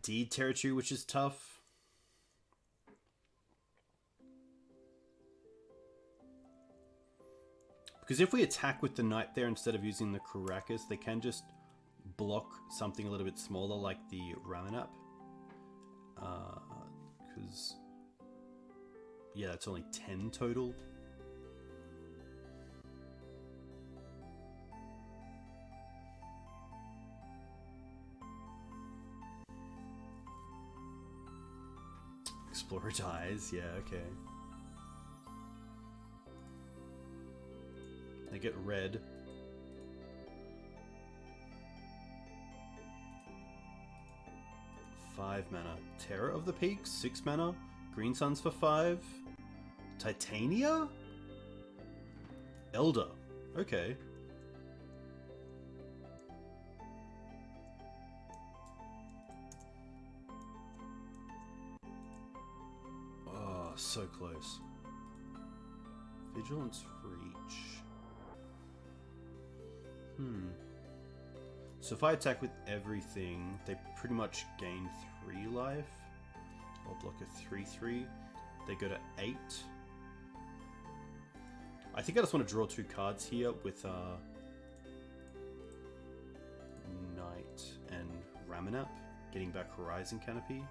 Deed territory, which is tough. Because if we attack with the Knight there instead of using the Caracas, they can just block something a little bit smaller like the Ramanap. Because, yeah, that's only 10 total. Explorer dies, yeah, okay. They get red. Five mana. Terror of the Peaks, 6 mana. Green Suns for 5. Titania? Elder. Okay. Oh, so close. Vigilance Reach. So if I attack with everything, they pretty much gain 3 life. I'll block a 3/3. They go to 8. I think I just want to draw 2 cards here with Knight and Ramanap, getting back Horizon Canopy.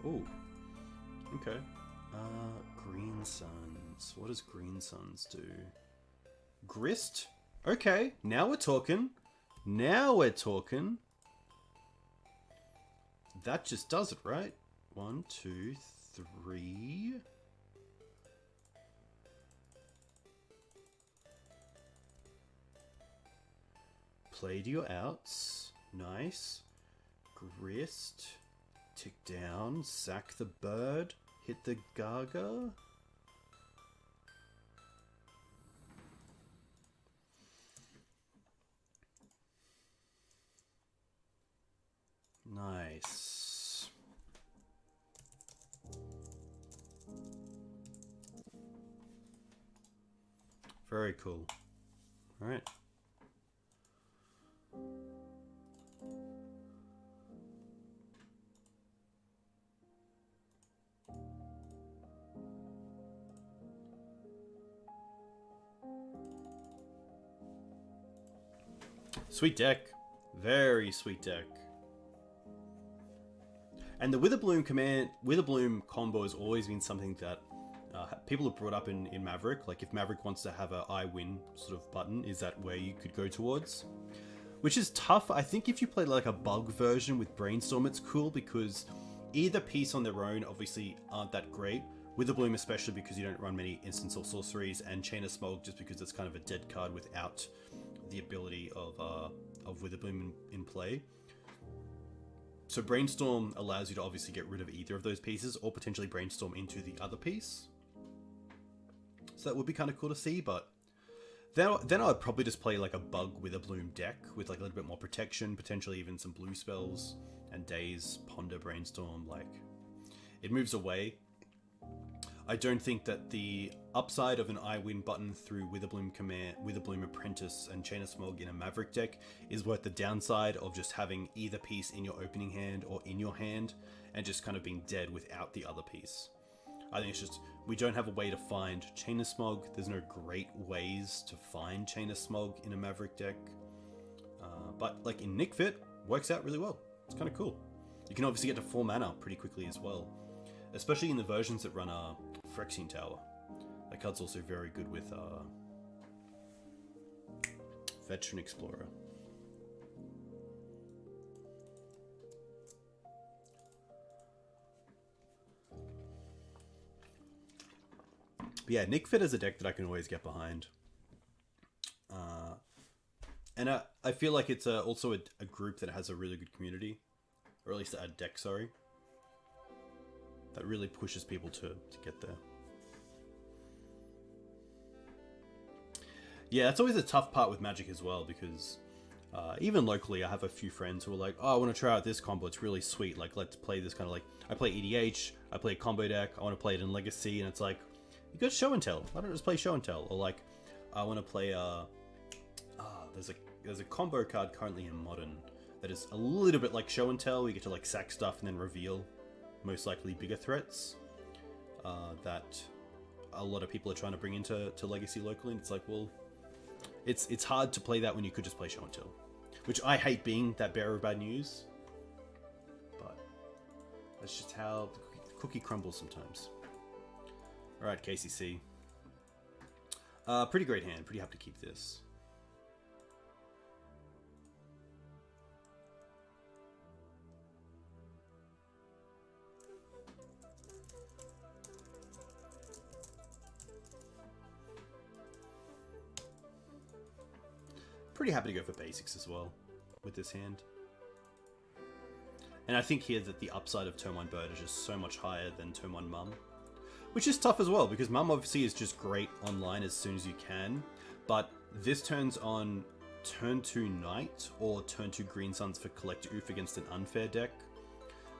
Oh, okay. Green Suns. What does Green Suns do? Grist? Okay, now we're talking. Now we're talking. That just does it, right? 1, 2, 3. Play to your outs. Nice. Grist. Tick down. Sack the bird. Hit the Gaga. Nice. Very cool. All right. Sweet deck. Very sweet deck. And the Witherbloom combo has always been something that people have brought up in Maverick. Like, if Maverick wants to have a I win sort of button, is that where you could go towards? Which is tough. I think if you play like a bug version with Brainstorm, it's cool because either piece on their own obviously aren't that great. Witherbloom especially because you don't run many instants or sorceries, and Chain of Smog just because it's kind of a dead card without the ability of Witherbloom in play. So Brainstorm allows you to obviously get rid of either of those pieces, or potentially Brainstorm into the other piece. So that would be kind of cool to see, but then I'd probably just play like a bug Witherbloom deck with like a little bit more protection, potentially even some blue spells and Daze, Ponder, Brainstorm. Like, it moves away. I don't think that the upside of an I win button through Witherbloom Apprentice and Chain of Smog in a Maverick deck is worth the downside of just having either piece in your opening hand or in your hand and just kind of being dead without the other piece. I think it's just, we don't have a way to find Chain of Smog. There's no great ways to find Chain of Smog in a Maverick deck. But like in NicFit, works out really well. It's kind of cool. You can obviously get to 4 mana pretty quickly as well. Especially in the versions that run Phyrexian Tower. That card's also very good with Veteran Explorer. But yeah, NicFit is a deck that I can always get behind. And I feel like it's also a group that has a really good community. Or at least a deck, sorry. That really pushes people to get there. Yeah, that's always a tough part with Magic as well, because even locally I have a few friends who are like, oh, I want to try out this combo, it's really sweet, like let's play this kind of like, I play EDH, I play a combo deck, I want to play it in Legacy, and it's like, you got Show and Tell, why don't I just play Show and Tell? Or like, I want to play, there's a combo card currently in Modern that is a little bit like Show and Tell, where you get to like sack stuff and then reveal most likely bigger threats that a lot of people are trying to bring into Legacy locally, and it's like, well, it's hard to play that when you could just play Show and Tell, which I hate being that bearer of bad news, but that's just how the cookie crumbles sometimes. Alright, KCC. Pretty great hand, pretty happy to keep this. Pretty happy to go for basics as well with this hand. And I think here that the upside of turn 1 Bird is just so much higher than turn 1 Mum. Which is tough as well, because Mum obviously is just great online as soon as you can. But this turns on turn 2 Knight or turn 2 Green Suns for Collect Oof against an unfair deck.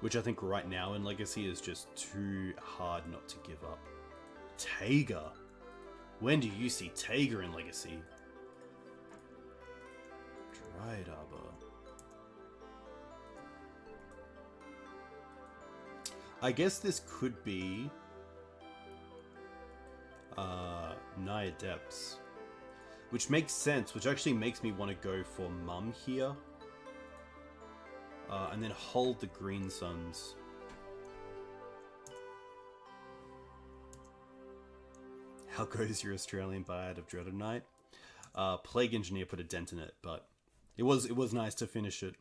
which I think right now in Legacy is just too hard not to give up. Taiga. When do you see Taiga in Legacy? Dryad Arbor. I guess this could be Naya Depths, which makes sense, which actually makes me want to go for Mum here. And then hold the Green Suns. How goes your Australian Bard of Dread of Night? Plague Engineer put a dent in it, but it was nice to finish it.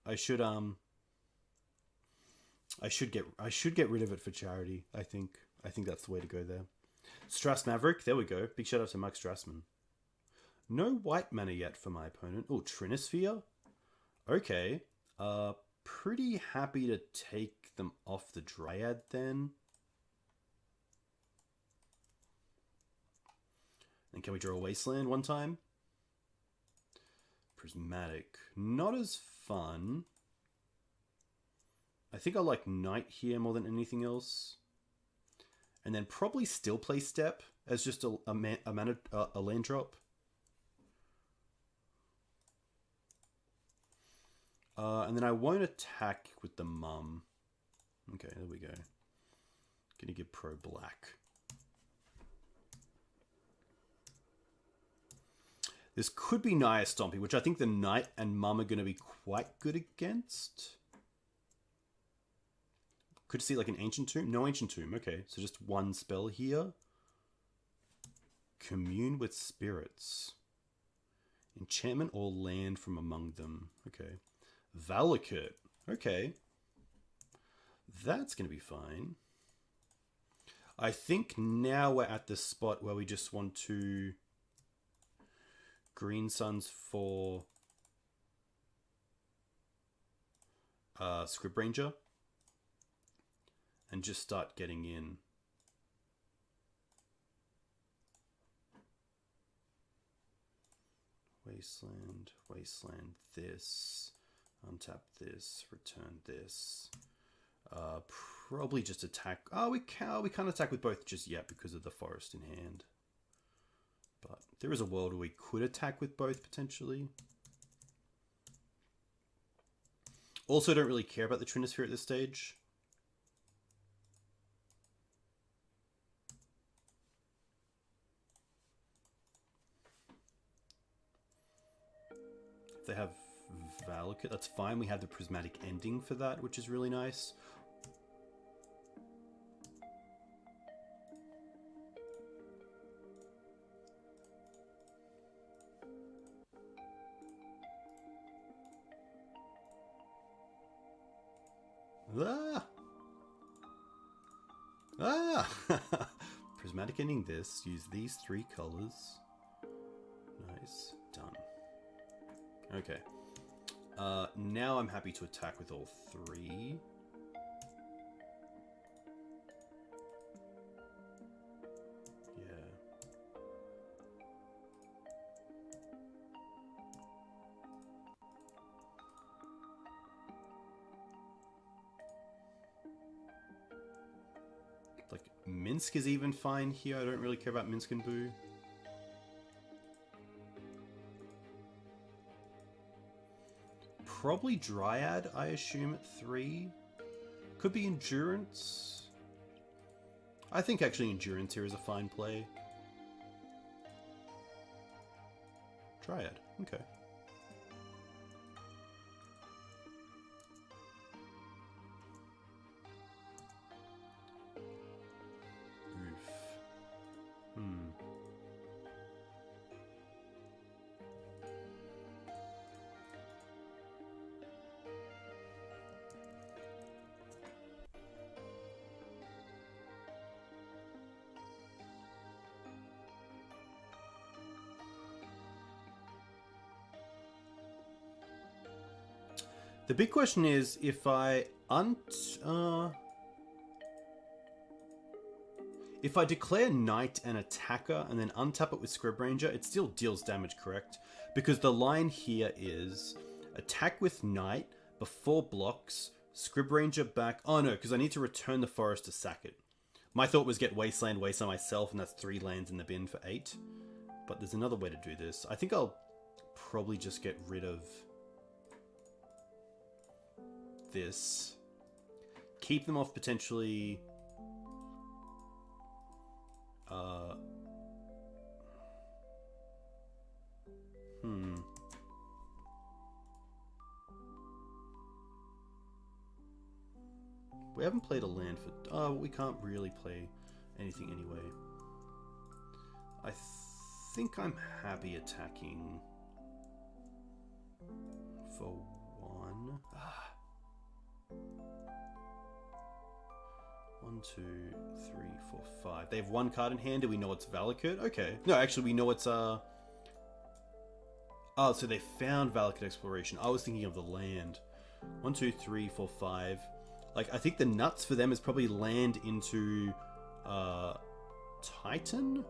I should get rid of it for charity. I think that's the way to go there. Strass Maverick, there we go. Big shout out to Mike Strassman. No white mana yet for my opponent. Oh, Trinisphere. Okay. Pretty happy to take them off the Dryad then. And can we draw a Wasteland one time? Prismatic. Not as fun. I think I like Knight here more than anything else. And then probably still play Step as just a land drop. And then I won't attack with the Mum. Okay, there we go. Gonna give Pro Black. This could be Naya Stompy, which I think the Knight and Mum are going to be quite good against. Could see like an Ancient Tomb? No Ancient Tomb. Okay, so just one spell here. Commune with Spirits. Enchantment or land from among them. Okay. Valakut. Okay. That's going to be fine. I think now we're at the spot where we just want to Green Suns for Script Ranger and just start getting in. Wasteland this, untap this, return this. Probably just attack. Oh, we can't attack with both just yet because of the forest in hand. But there is a world where we could attack with both potentially. Also, don't really care about the Trinisphere at this stage. If they have Valakut, that's fine. We have the prismatic ending for that, which is really nice. Prismatic ending this. Use these 3 colors. Nice. Done. Okay. Now I'm happy to attack with all 3. Yeah. Like, Minsk is even fine here. I don't really care about Minsk and Boo. Probably Dryad, I assume, at 3. Could be Endurance. I think actually Endurance here is a fine play. Dryad, okay. The big question is if I declare Knight an attacker and then untap it with Script Ranger, it still deals damage, correct? Because the line here is attack with Knight before blocks, Scrib Ranger back. Oh no, because I need to return the forest to sack it. My thought was get Wasteland myself, and that's 3 lands in the bin for 8. But there's another way to do this. I think I'll probably just get rid of this. Keep them off potentially. We haven't played a land for... Oh, we can't really play anything anyway. I think I'm happy attacking for 1. 1, 2, 3, 4, 5. They have 1 card in hand. Do we know it's Valakut? Okay. No, actually, we know it's... Oh, so they found Valakut Exploration. I was thinking of the land. 1, 2, 3, 4, 5. Like, I think the nuts for them is probably land into Titan?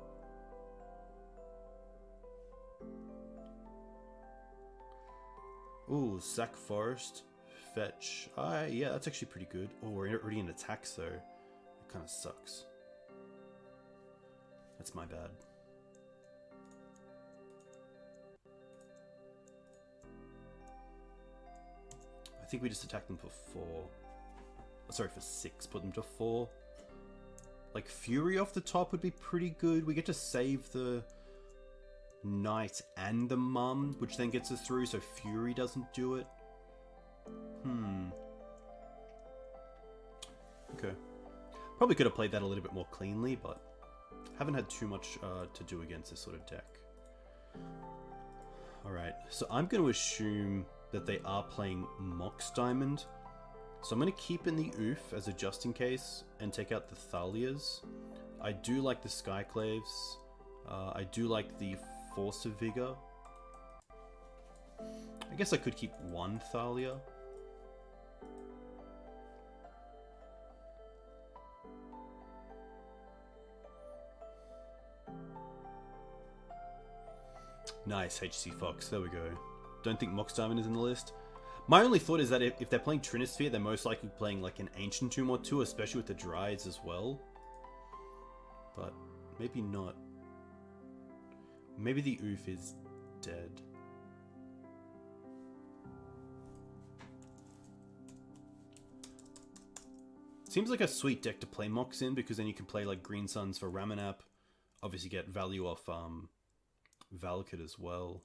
Ooh, sack forest, fetch. Yeah, that's actually pretty good. Oh, we're already in attacks though. It kind of sucks. That's my bad. I think we just attacked them for 4. Sorry, for 6. Put them to 4. Like, Fury off the top would be pretty good. We get to save the Knight and the Mum, which then gets us through, so Fury doesn't do it. Okay. Probably could have played that a little bit more cleanly, but haven't had too much to do against this sort of deck. Alright, so I'm going to assume that they are playing Mox Diamond. So I'm going to keep in the Oof as a just in case and take out the Thalias. I do like the Skyclaves. I do like the Force of Vigor. I guess I could keep 1 Thalia. Nice, HC Fox. There we go. Don't think Mox Diamond is in the list. My only thought is that if they're playing Trinisphere, they're most likely playing like an Ancient Tomb or 2, especially with the Dryades as well. But maybe not. Maybe the Oof is dead. Seems like a sweet deck to play Mox in, because then you can play like Green Suns for Ramanap. Obviously get value off Valakut as well.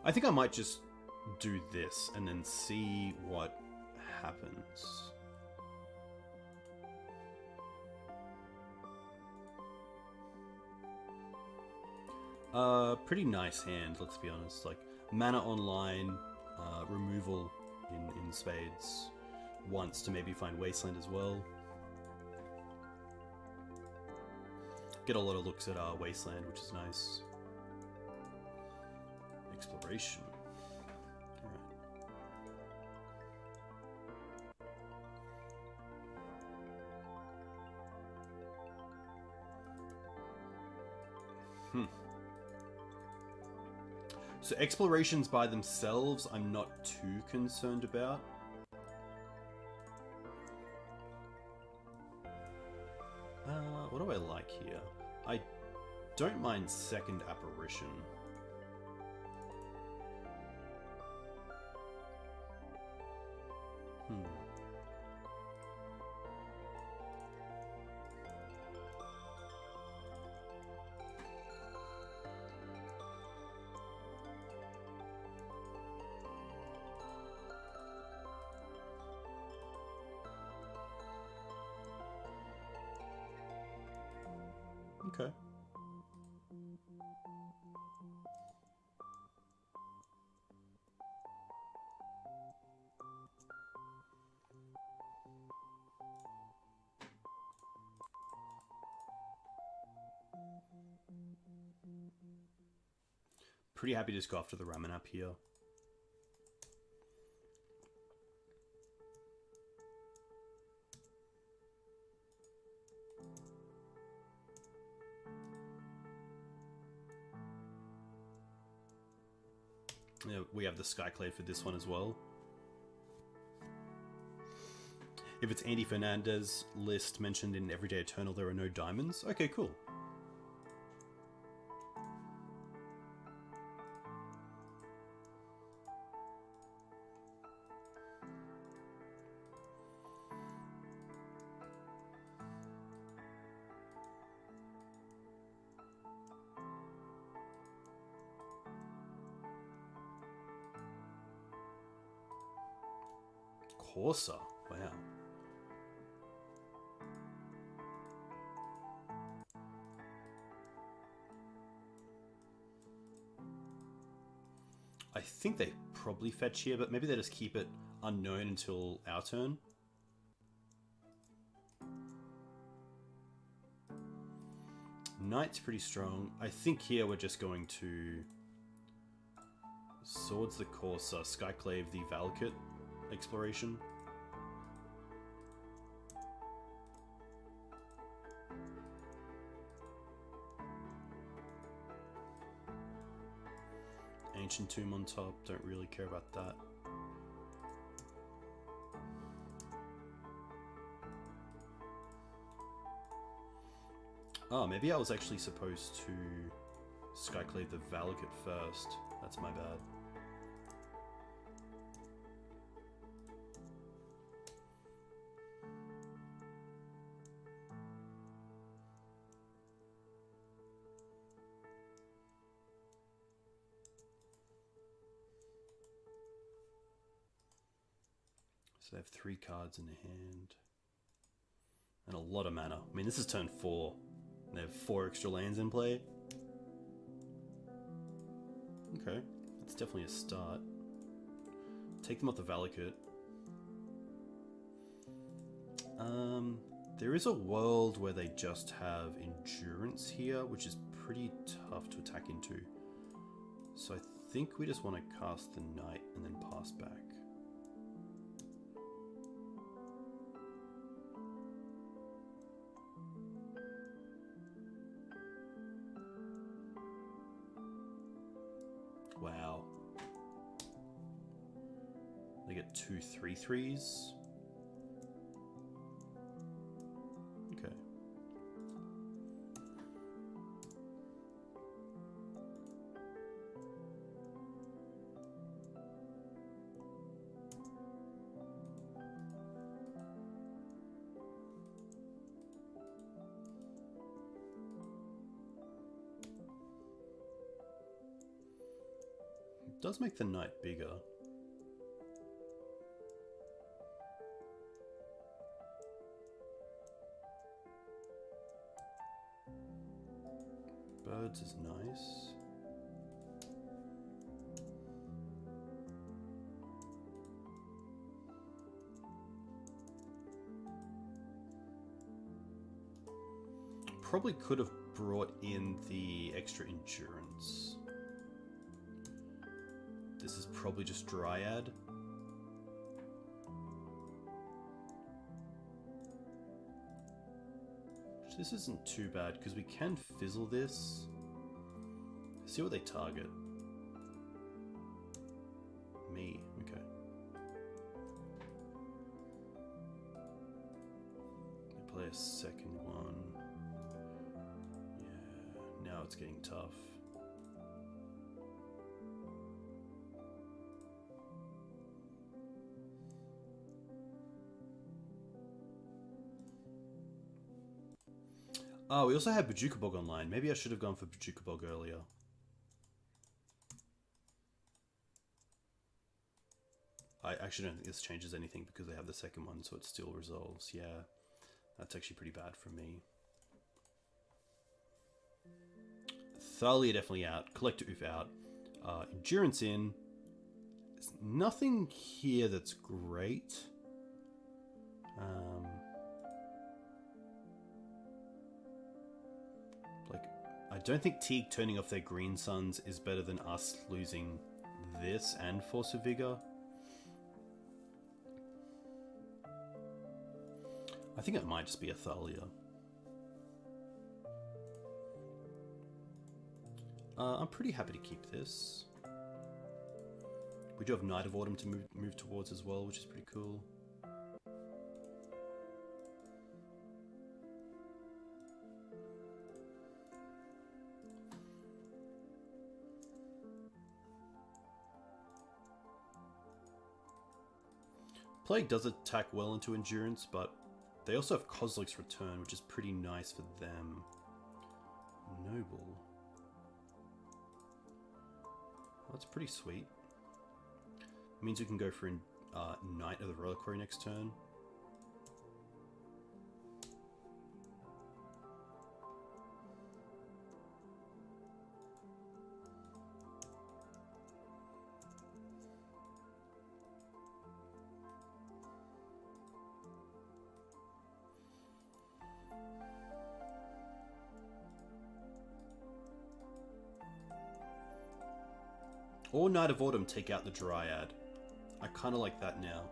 I think I might just do this and then see what happens. Pretty nice hand, let's be honest. Like, mana online, removal in spades once to maybe find Wasteland as well. Get a lot of looks at Wasteland, which is nice. Exploration. Alright. So explorations by themselves, I'm not too concerned about. What do I like here? I don't mind second apparition. Okay. Pretty happy to just go after the Ramen up here. Yeah, we have the Skyclave for this one as well. If it's Andy Fernandez list mentioned in Everyday Eternal, there are no diamonds. Okay, cool. Corsa, wow. I think they probably fetch here, but maybe they just keep it unknown until our turn. Knight's pretty strong. I think here we're just going to Swords the Corsa, Skyclave the Valakut exploration. Ancient Tomb on top, don't really care about that. Oh, maybe I was actually supposed to Skyclave the Valakut first. That's my bad. So they have 3 cards in hand. And a lot of mana. I mean, this is turn 4. And they have 4 extra lands in play. Okay, that's definitely a start. Take them off the Valakut. There is a world where they just have Endurance here, which is pretty tough to attack into. So I think we just want to cast the Knight and then pass back. Wow. They get 2 3/3s. Okay. It does make the Knight bigger. Birds is nice. Probably could have brought in the extra endurance. This is probably just Dryad. This isn't too bad, because we can fizzle this. See what they target. Me, okay. They play a second one. Yeah, now it's getting tough. Oh, we also had Bajukabog online. Maybe I should have gone for Bajukabog earlier. I actually don't think this changes anything because they have the second one, so it still resolves. Yeah, that's actually pretty bad for me. Thalia definitely out. Collector Oof out. Endurance in. There's nothing here that's great. I don't think Teeg turning off their green suns is better than us losing this and Force of Vigor. I think it might just be a Thalia. I'm pretty happy to keep this. We do have Knight of Autumn to move towards as well, which is pretty cool. Plague does attack well into Endurance, but they also have Kozilek's Return, which is pretty nice for them. Noble. Well, that's pretty sweet. It means we can go for Knight of the Reliquary next turn. Or Knight of Autumn take out the Dryad. I kind of like that now.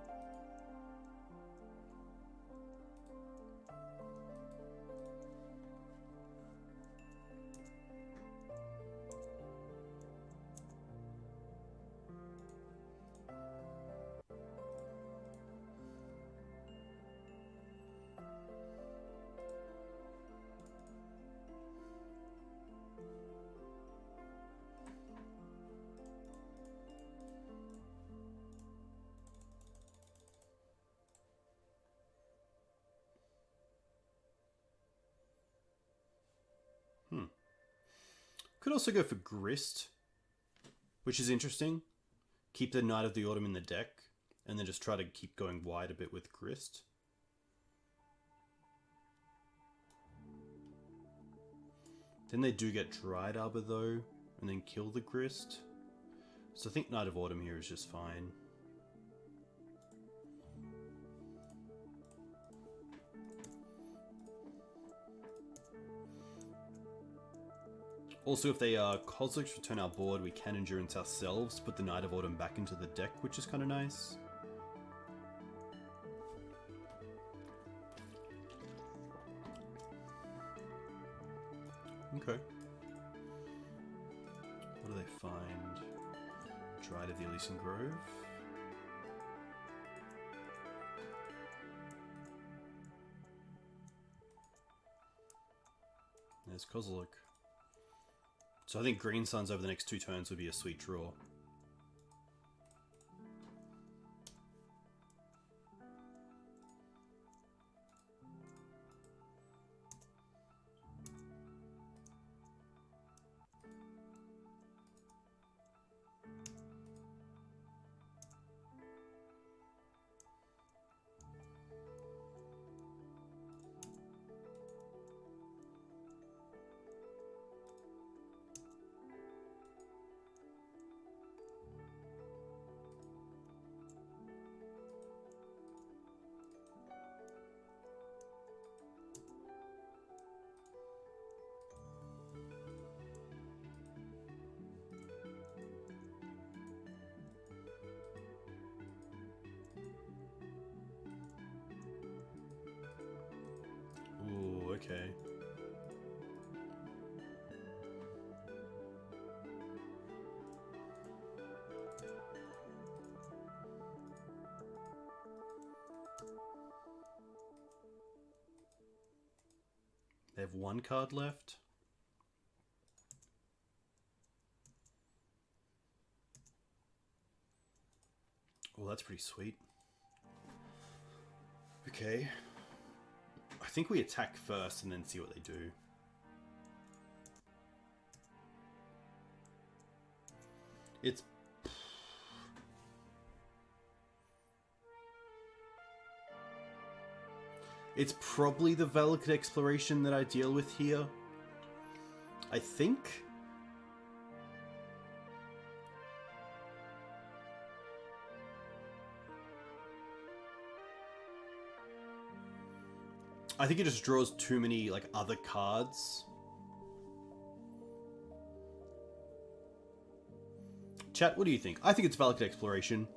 Could also go for Grist, which is interesting. Keep the Knight of the Autumn in the deck, and then just try to keep going wide a bit with Grist. Then they do get Dried Arbor though, and then kill the Grist. So I think Knight of Autumn here is just fine. Also, if they Kozilek's Return our board, we can Endurance ourselves, put the Knight of Autumn back into the deck, which is kind of nice. Okay. What do they find? Dryad of the Elysian Grove. There's Kozilek. So I think Green Suns over the next 2 turns would be a sweet draw. Okay. They have 1 card left. Well, that's pretty sweet. Okay. I think we attack first and then see what they do. It's probably the Valakut Exploration that I deal with here. I think. I think it just draws too many like other cards. Chat, what do you think? I think it's Valakut Exploration.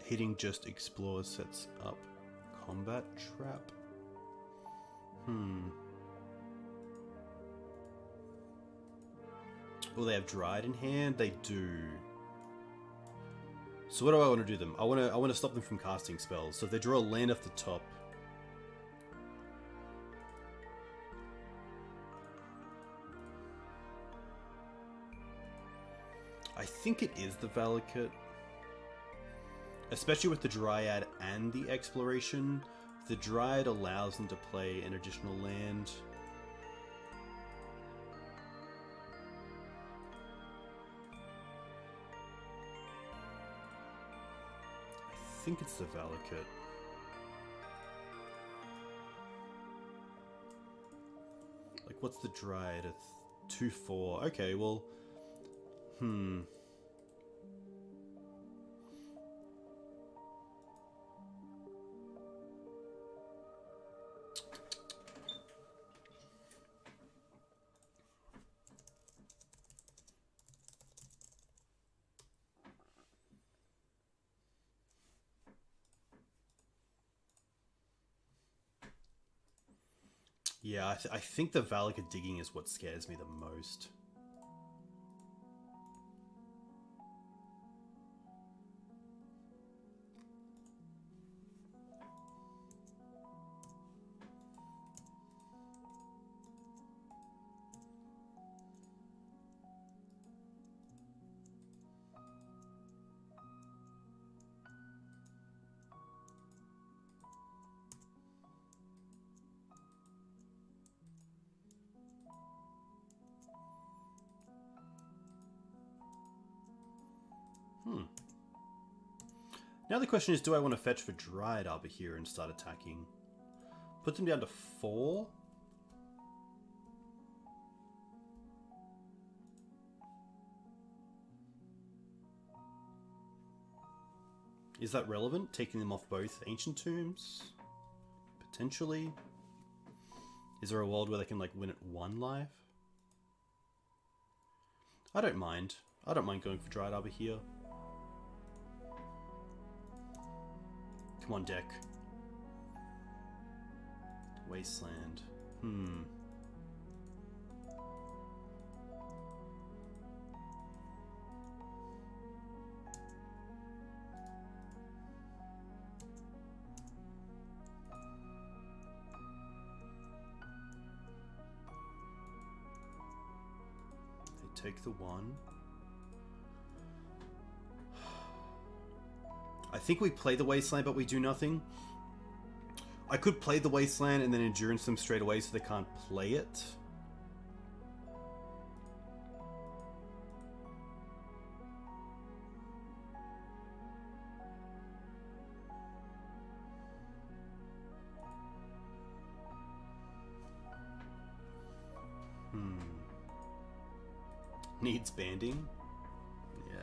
Hitting just explore sets up combat trap. Well, they have Dried in hand. They do. So what do I want to do them? I want to stop them from casting spells. So if they draw a land off the top, I think it is the Valakut. Especially with the Dryad and the Exploration. The Dryad allows them to play an additional land. I think it's the Valakut. Like, what's the Dryad? A 2/4. Okay, well... Yeah, I think the Valakut digging is what scares me the most. Now the question is, do I want to fetch for Dryad Arbor here and start attacking? Put them down to 4? Is that relevant? Taking them off both Ancient Tombs? Potentially? Is there a world where they can, like, win at 1 life? I don't mind. I don't mind going for Dryad Arbor here. Come on, deck. Wasteland. They take the 1. I think we play the Wasteland, but we do nothing. I could play the Wasteland and then Endurance them straight away so they can't play it. Needs banding? Yeah.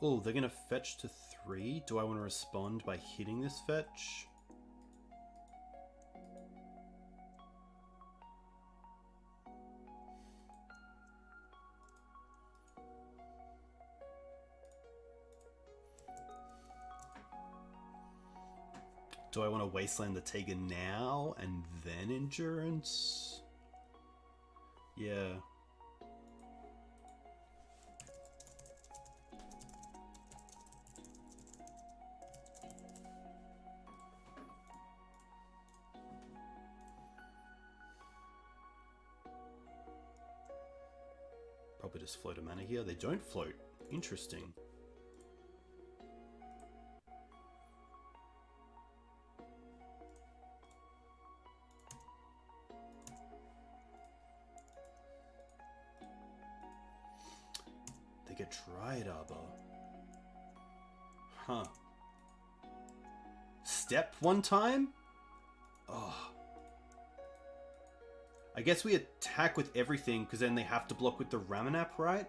Oh, they're gonna fetch to 3. Do I want to respond by hitting this fetch? Do I want to Wasteland the Taiga now and then Endurance? Yeah. probably just float a mana here. They don't float. Interesting. They get Dryad Arbor. Huh. Step one time? Oh. I guess we attack with everything, because then they have to block with the Ramanap, right?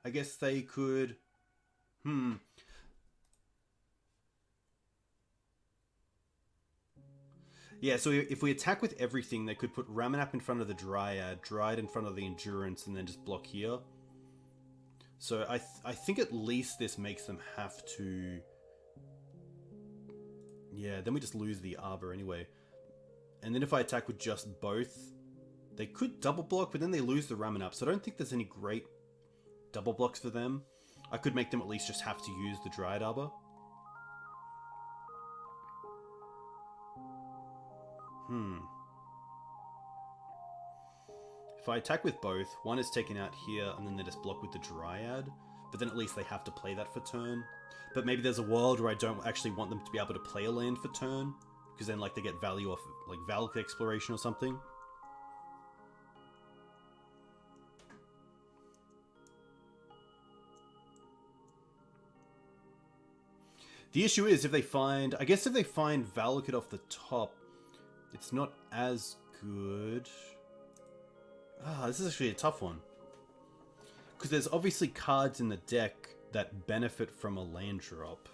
I guess they could... Yeah, so if we attack with everything, they could put Ramanap in front of the Dryad, Dryad in front of the Endurance, and then just block here. So I think at least this makes them have to... Yeah, then we just lose the Arbor anyway. And then if I attack with just both, they could double block, but then they lose the Ramanap. So I don't think there's any great double blocks for them. I could make them at least just have to use the Dryad Arbor. If I attack with both, one is taken out here, and then they just block with the Dryad. But then at least they have to play that for turn. But maybe there's a world where I don't actually want them to be able to play a land for turn, because then like they get value off like Valakut Exploration or something. The issue is if they find... I guess if they find Valakut off the top, it's not as good. This is actually a tough one. Because there's obviously cards in the deck that benefit from a land drop.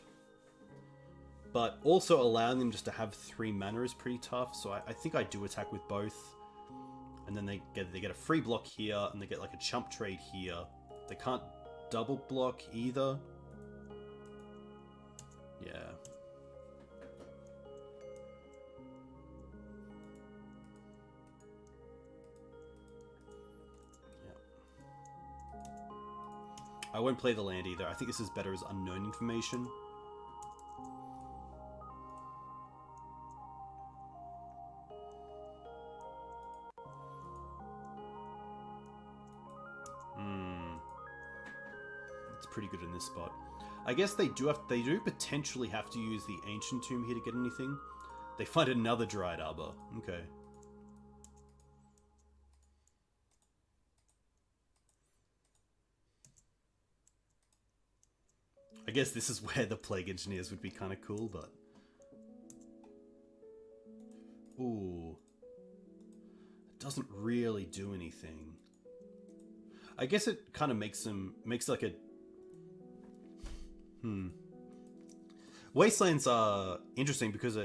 But also allowing them just to have 3 mana is pretty tough, so I think I do attack with both. And then they get a free block here, and they get like a chump trade here. They can't double block either. Yeah. I won't play the land either. I think this is better as unknown information. It's pretty good in this spot. I guess they do potentially have to use the Ancient Tomb here to get anything. They find another Dryad Arbor. Okay. I guess this is where the Plague Engineers would be kind of cool, but... Ooh. It doesn't really do anything. I guess it kind of makes like a... Wastelands are interesting because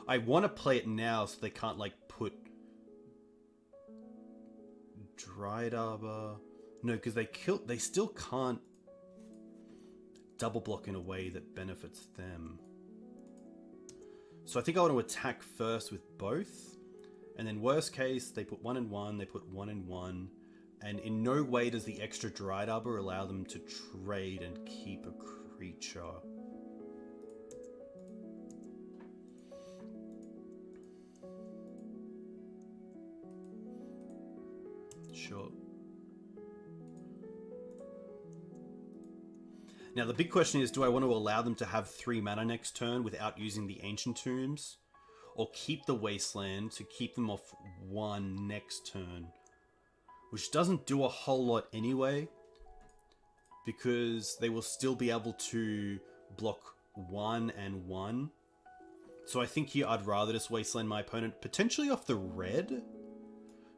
I want to play it now so they can't like put Dryad Arbor. No, because they still can't double block in a way that benefits them. So I think I want to attack first with both, and then worst case they put 1 and 1, they put 1 and 1. And in no way does the extra Dryad Arbor allow them to trade and keep a creature. Sure. Now the big question is, do I want to allow them to have 3 mana next turn without using the Ancient Tombs? Or keep the Wasteland to keep them off 1 next turn? Which doesn't do a whole lot anyway, because they will still be able to block 1 and 1. So I think here I'd rather just Wasteland my opponent, potentially off the red?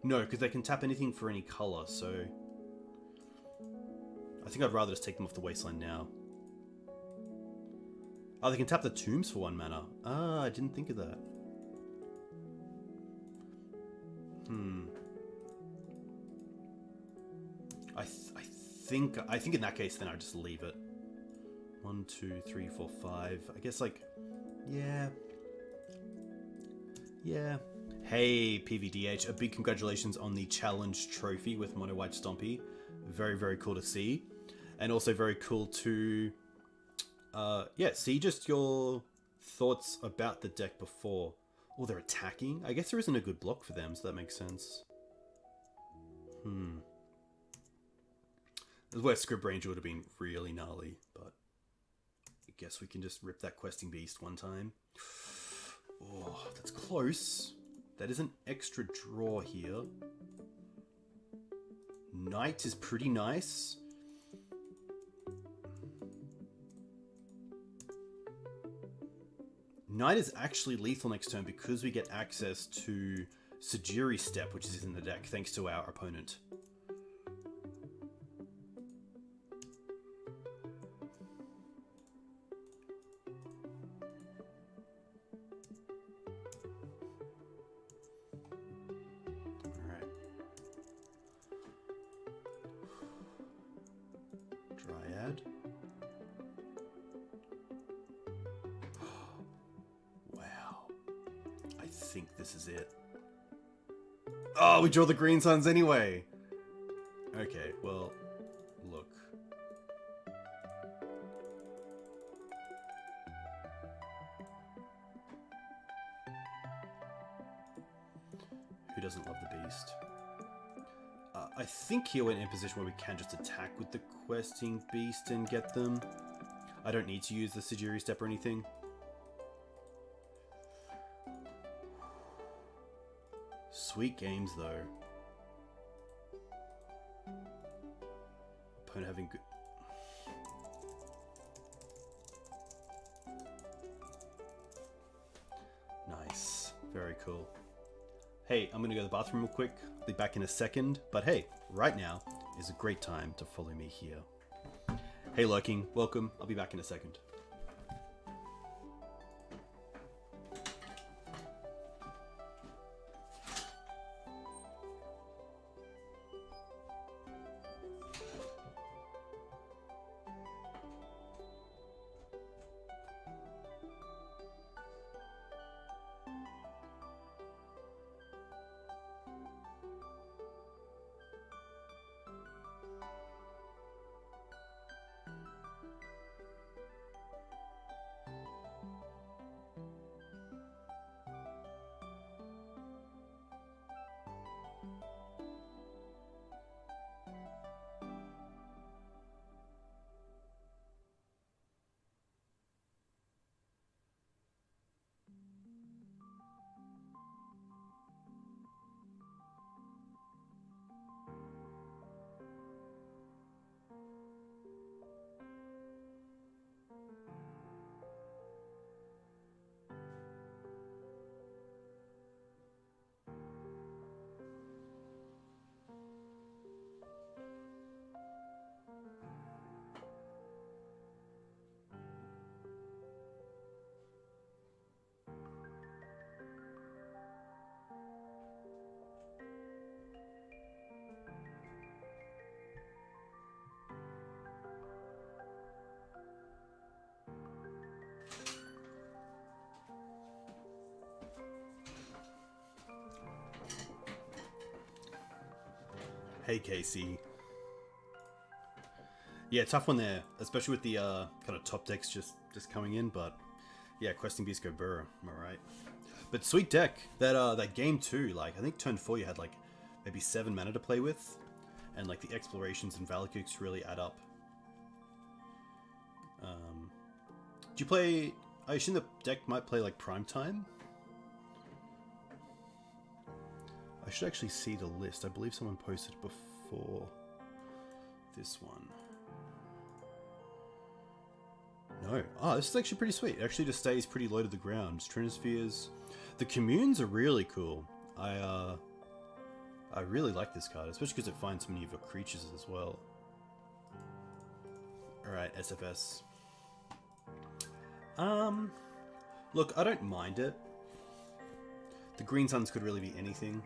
No, because they can tap anything for any color, so... I think I'd rather just take them off the Wasteland now. Oh, they can tap the Tombs for 1 mana. Ah, I didn't think of that. I think in that case, then I just leave it. 1, 2, 3, 4, 5. I guess, like, yeah. Yeah. Hey, PVDH, a big congratulations on the challenge trophy with Mono White Stompy. Very, very cool to see. And also very cool to, yeah, see just your thoughts about the deck before. Oh, they're attacking? I guess there isn't a good block for them, so that makes sense. This is where Script Ranger would have been really gnarly, but I guess we can just rip that Questing Beast one time. Oh, that's close. That is an extra draw here. Knight is pretty nice. Knight is actually lethal next turn because we get access to Sajiri Step, which is in the deck, thanks to our opponent. Alright. Dryad. I think this is it. Oh, we draw the green suns anyway. Okay, well, look. Who doesn't love the beast? I think here we're in a position where we can just attack with the Questing Beast and get them. I don't need to use the Sajiri Step or anything. Sweet games, though. Opponent having good... Nice. Very cool. Hey, I'm gonna go to the bathroom real quick. I'll be back in a second. But hey, right now is a great time to follow me here. Hey, Lurking. Welcome. I'll be back in a second. Hey, Casey. Yeah, tough one there, especially with the kind of top decks just coming in. But yeah, Questing Beast go Burr. Am I right? But sweet deck. That game too. Like I think turn 4 you had like maybe 7 mana to play with, and like the explorations and Valakuts really add up. Do you play? I assume the deck might play like Prime Time. I should actually see the list. I believe someone posted before this one. No. Oh, this is actually pretty sweet. It actually just stays pretty low to the ground. Trinispheres. The communes are really cool. I really like this card, especially because it finds so many of your creatures as well. Alright, SFS. Look, I don't mind it. The green suns could really be anything.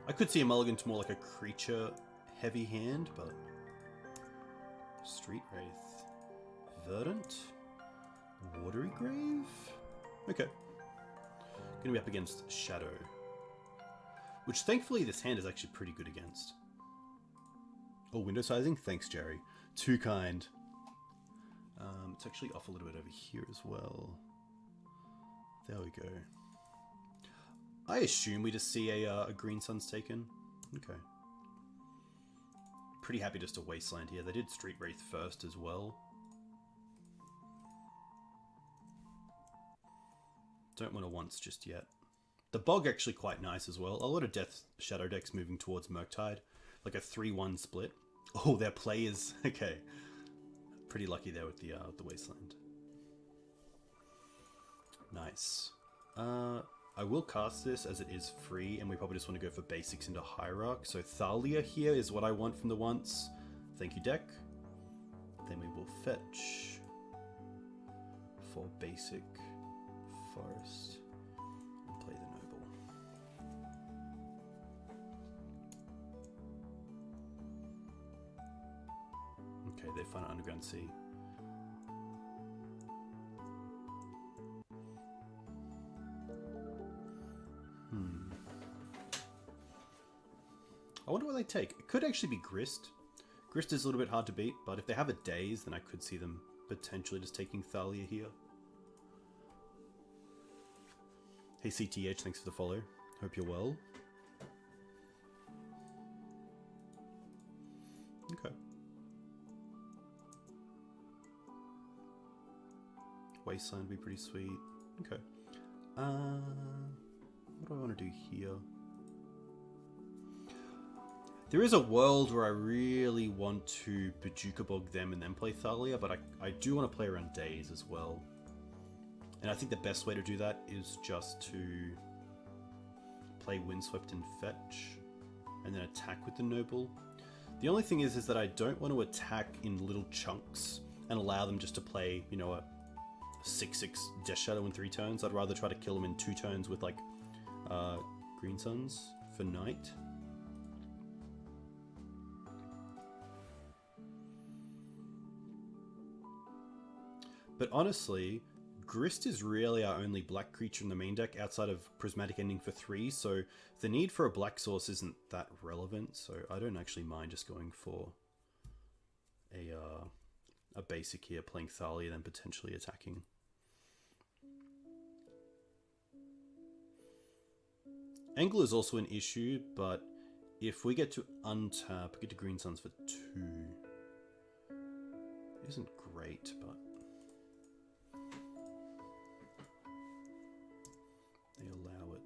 I could see a mulligan to more like a creature-heavy hand, but... Street Wraith. Verdant? Watery Grave? Okay. Gonna be up against Shadow. Which, thankfully, this hand is actually pretty good against. Oh, window sizing? Thanks, Jerry. Too kind. It's actually off a little bit over here as well. There we go. I assume we just see a Green Sun's taken. Okay. Pretty happy just to Wasteland here. They did Street Wraith first as well. Don't want to once just yet. The Bog actually quite nice as well. A lot of Death Shadow decks moving towards Murktide. Like a 3-1 split. Oh, their players. Okay. Pretty lucky there with the Wasteland. Nice. I will cast this as it is free, and we probably just want to go for basics into Hierarch. So Thalia here is what I want from the once. Thank you, deck. Then we will fetch for basic forest and play the noble. Okay, they find an Underground Sea. I wonder what they take. It could actually be Grist. Grist is a little bit hard to beat, but if they have a Daze, then I could see them potentially just taking Thalia here. Hey CTH, thanks for the follow. Hope you're well. Okay. Wasteland would be pretty sweet. Okay. What do I want to do here? There is a world where I really want to Bajuka Bog them and then play Thalia, but I do want to play around Daze as well. And I think the best way to do that is just to play Windswept and fetch, and then attack with the Noble. The only thing is that I don't want to attack in little chunks and allow them just to play, you know, a 6/6 Death Shadow in 3 turns. I'd rather try to kill them in 2 turns with like Green Suns for Night. But honestly, Grist is really our only black creature in the main deck outside of Prismatic Ending for 3, so the need for a black source isn't that relevant, so I don't actually mind just going for a basic here, playing Thalia, then potentially attacking. Angle is also an issue, but if we get to untap, get to Green Suns for 2, it isn't great, but they allow it.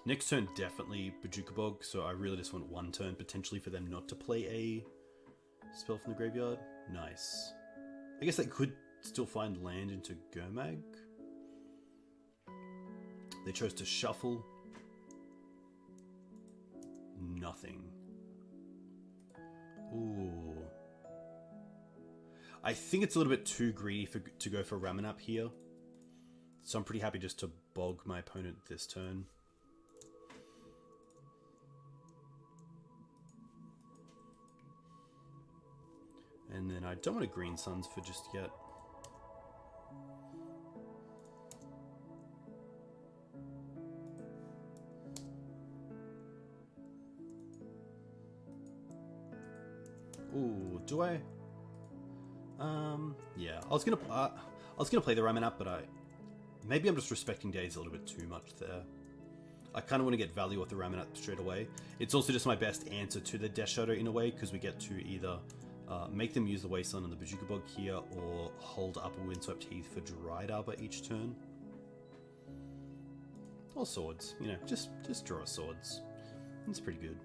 Next turn, definitely Bajuka Bog, so I really just want 1 turn potentially for them not to play a spell from the graveyard. Nice. I guess they could still find land into Gurmag. They chose to shuffle. Nothing. Ooh. I think it's a little bit too greedy to go for Ramanap here. So I'm pretty happy just to bog my opponent this turn. And then I don't want a Green Suns for just yet. Ooh, do I? Yeah. I was gonna play the Ramanap, but maybe I'm just respecting Daze a little bit too much there. I kind of want to get value off the Ramanap straight away. It's also just my best answer to the Death Shadow in a way, because we get to either make them use the Wasteland and the Bajuka Bog here, or hold up a Windswept Heath for Dried Arbor each turn. Or swords, you know, just draw swords. It's pretty good.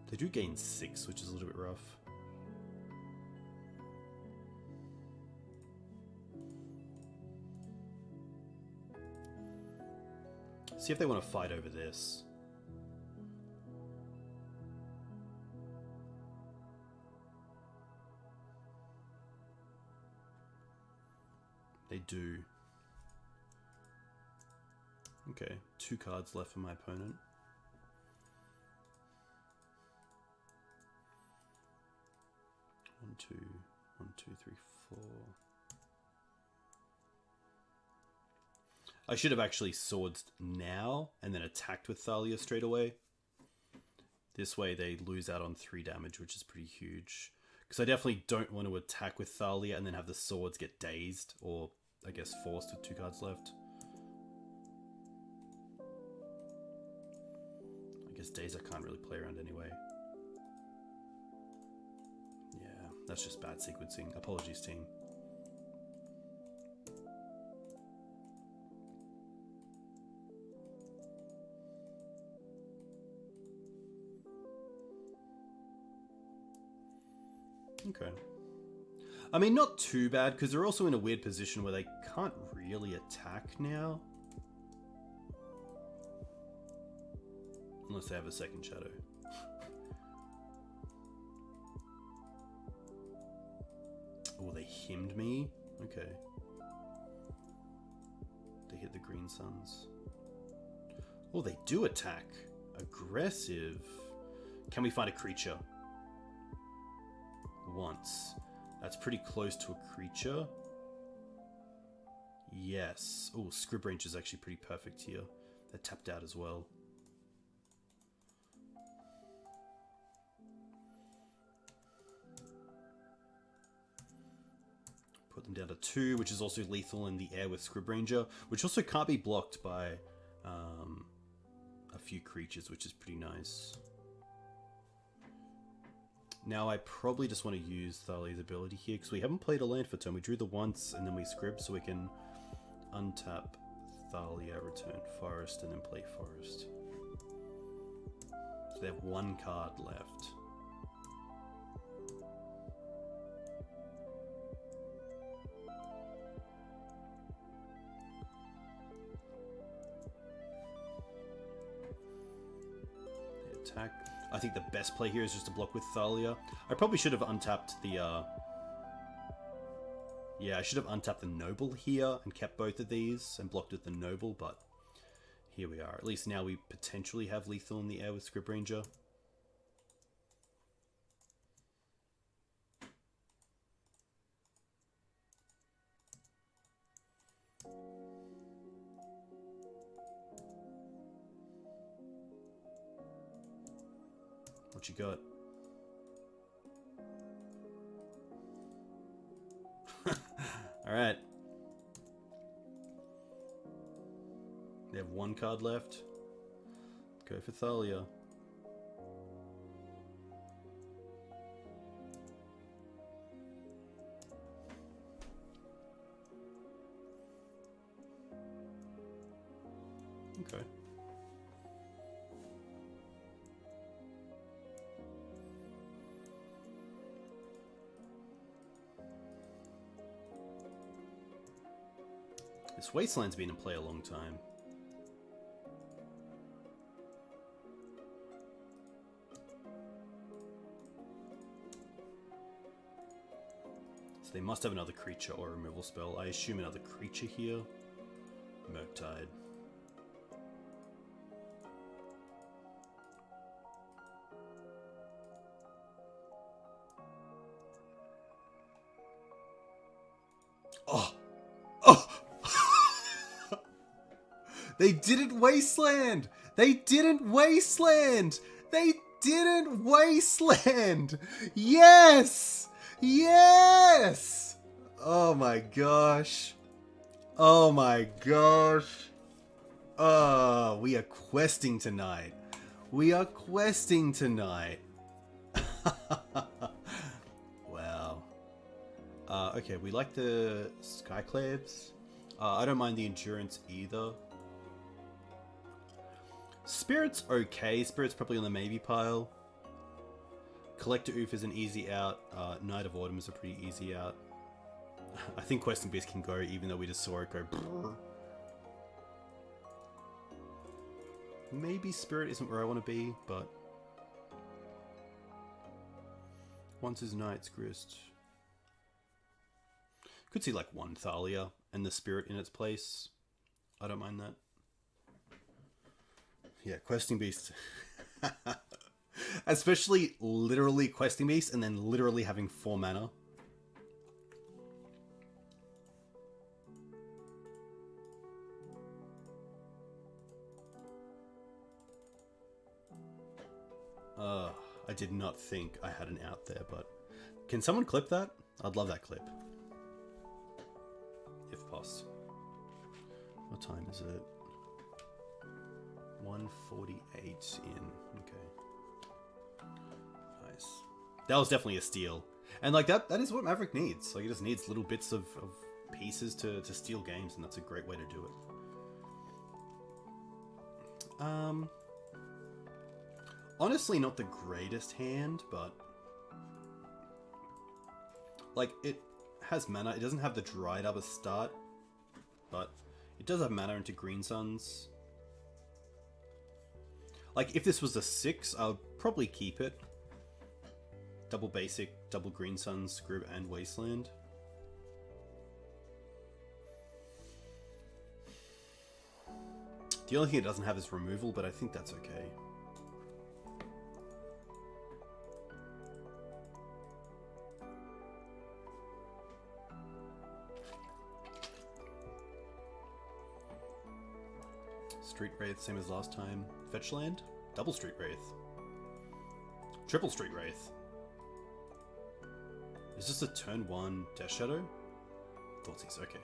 They do gain 6, which is a little bit rough. See if they want to fight over this. They do. Okay, 2 cards left for my opponent. One, two, three, 4. I should have actually swords now and then attacked with Thalia straight away. This way they lose out on 3 damage, which is pretty huge. Because I definitely don't want to attack with Thalia and then have the swords get dazed, or I guess forced with 2 cards left. I guess daze I can't really play around anyway. Yeah, that's just bad sequencing. Apologies, team. Okay. I mean, not too bad, because they're also in a weird position where they can't really attack now. Unless they have a second shadow. Oh, they hymned me? Okay. They hit the green suns. Oh, they do attack. Aggressive. Can we find a creature? Once. That's pretty close to a creature. Yes. Oh, Scrib Range is actually pretty perfect here. They're tapped out as well. Put them down to 2, which is also lethal in the air with Scrib Ranger, which also can't be blocked by a few creatures, which is pretty nice. Now I probably just want to use Thalia's ability here, because we haven't played a land for turn. We drew the once, and then we scrib, so we can untap Thalia, return Forest, and then play Forest. So they have 1 card left. They attack. I think the best play here is just to block with Thalia. I probably should have untapped the, yeah, I should have untapped the Noble here and kept both of these and blocked with the Noble, but here we are. At least now we potentially have lethal in the air with Scrib Ranger. What you got? Alright. They have 1 card left. Go for Thalia. Okay. This Wasteland's been in play a long time. So they must have another creature or removal spell. I assume another creature here. Murktide. Oh! Oh! They didn't Wasteland! They didn't Wasteland! They didn't Wasteland! Yes! Yes! Oh my gosh. Oh my gosh. Oh, we are questing tonight. We are questing tonight. Wow. Okay, we like the Skyclaves. I don't mind the Endurance either. Spirit's okay. Spirit's probably on the maybe pile. Collector Oof is an easy out. Knight of Autumn is a pretty easy out. I think Questing Beast can go, even though we just saw it go brrr. Maybe Spirit isn't where I want to be, but... Once is Knight's Grist. Could see like 1 Thalia and the Spirit in its place. I don't mind that. Yeah, Questing Beast. Especially literally Questing Beast and then literally having 4 mana. I did not think I had an out there, but can someone clip that? I'd love that clip. If possible. What time is it? 1:48 in. Okay. Nice. That was definitely a steal. And like that is what Maverick needs. Like, he just needs little bits of pieces to steal games, and that's a great way to do it. Honestly, not the greatest hand, but like, it has mana. It doesn't have the dried up start, but it does have mana into Green Suns. Like, if this was a 6, I would probably keep it. Double basic, double Green Suns, Scrub, and Wasteland. The only thing it doesn't have is removal, but I think that's okay. Street Wraith, same as last time. Fetch land? Double Street Wraith. Triple Street Wraith. Is this a turn 1 Death Shadow? Thoughtsies, okay.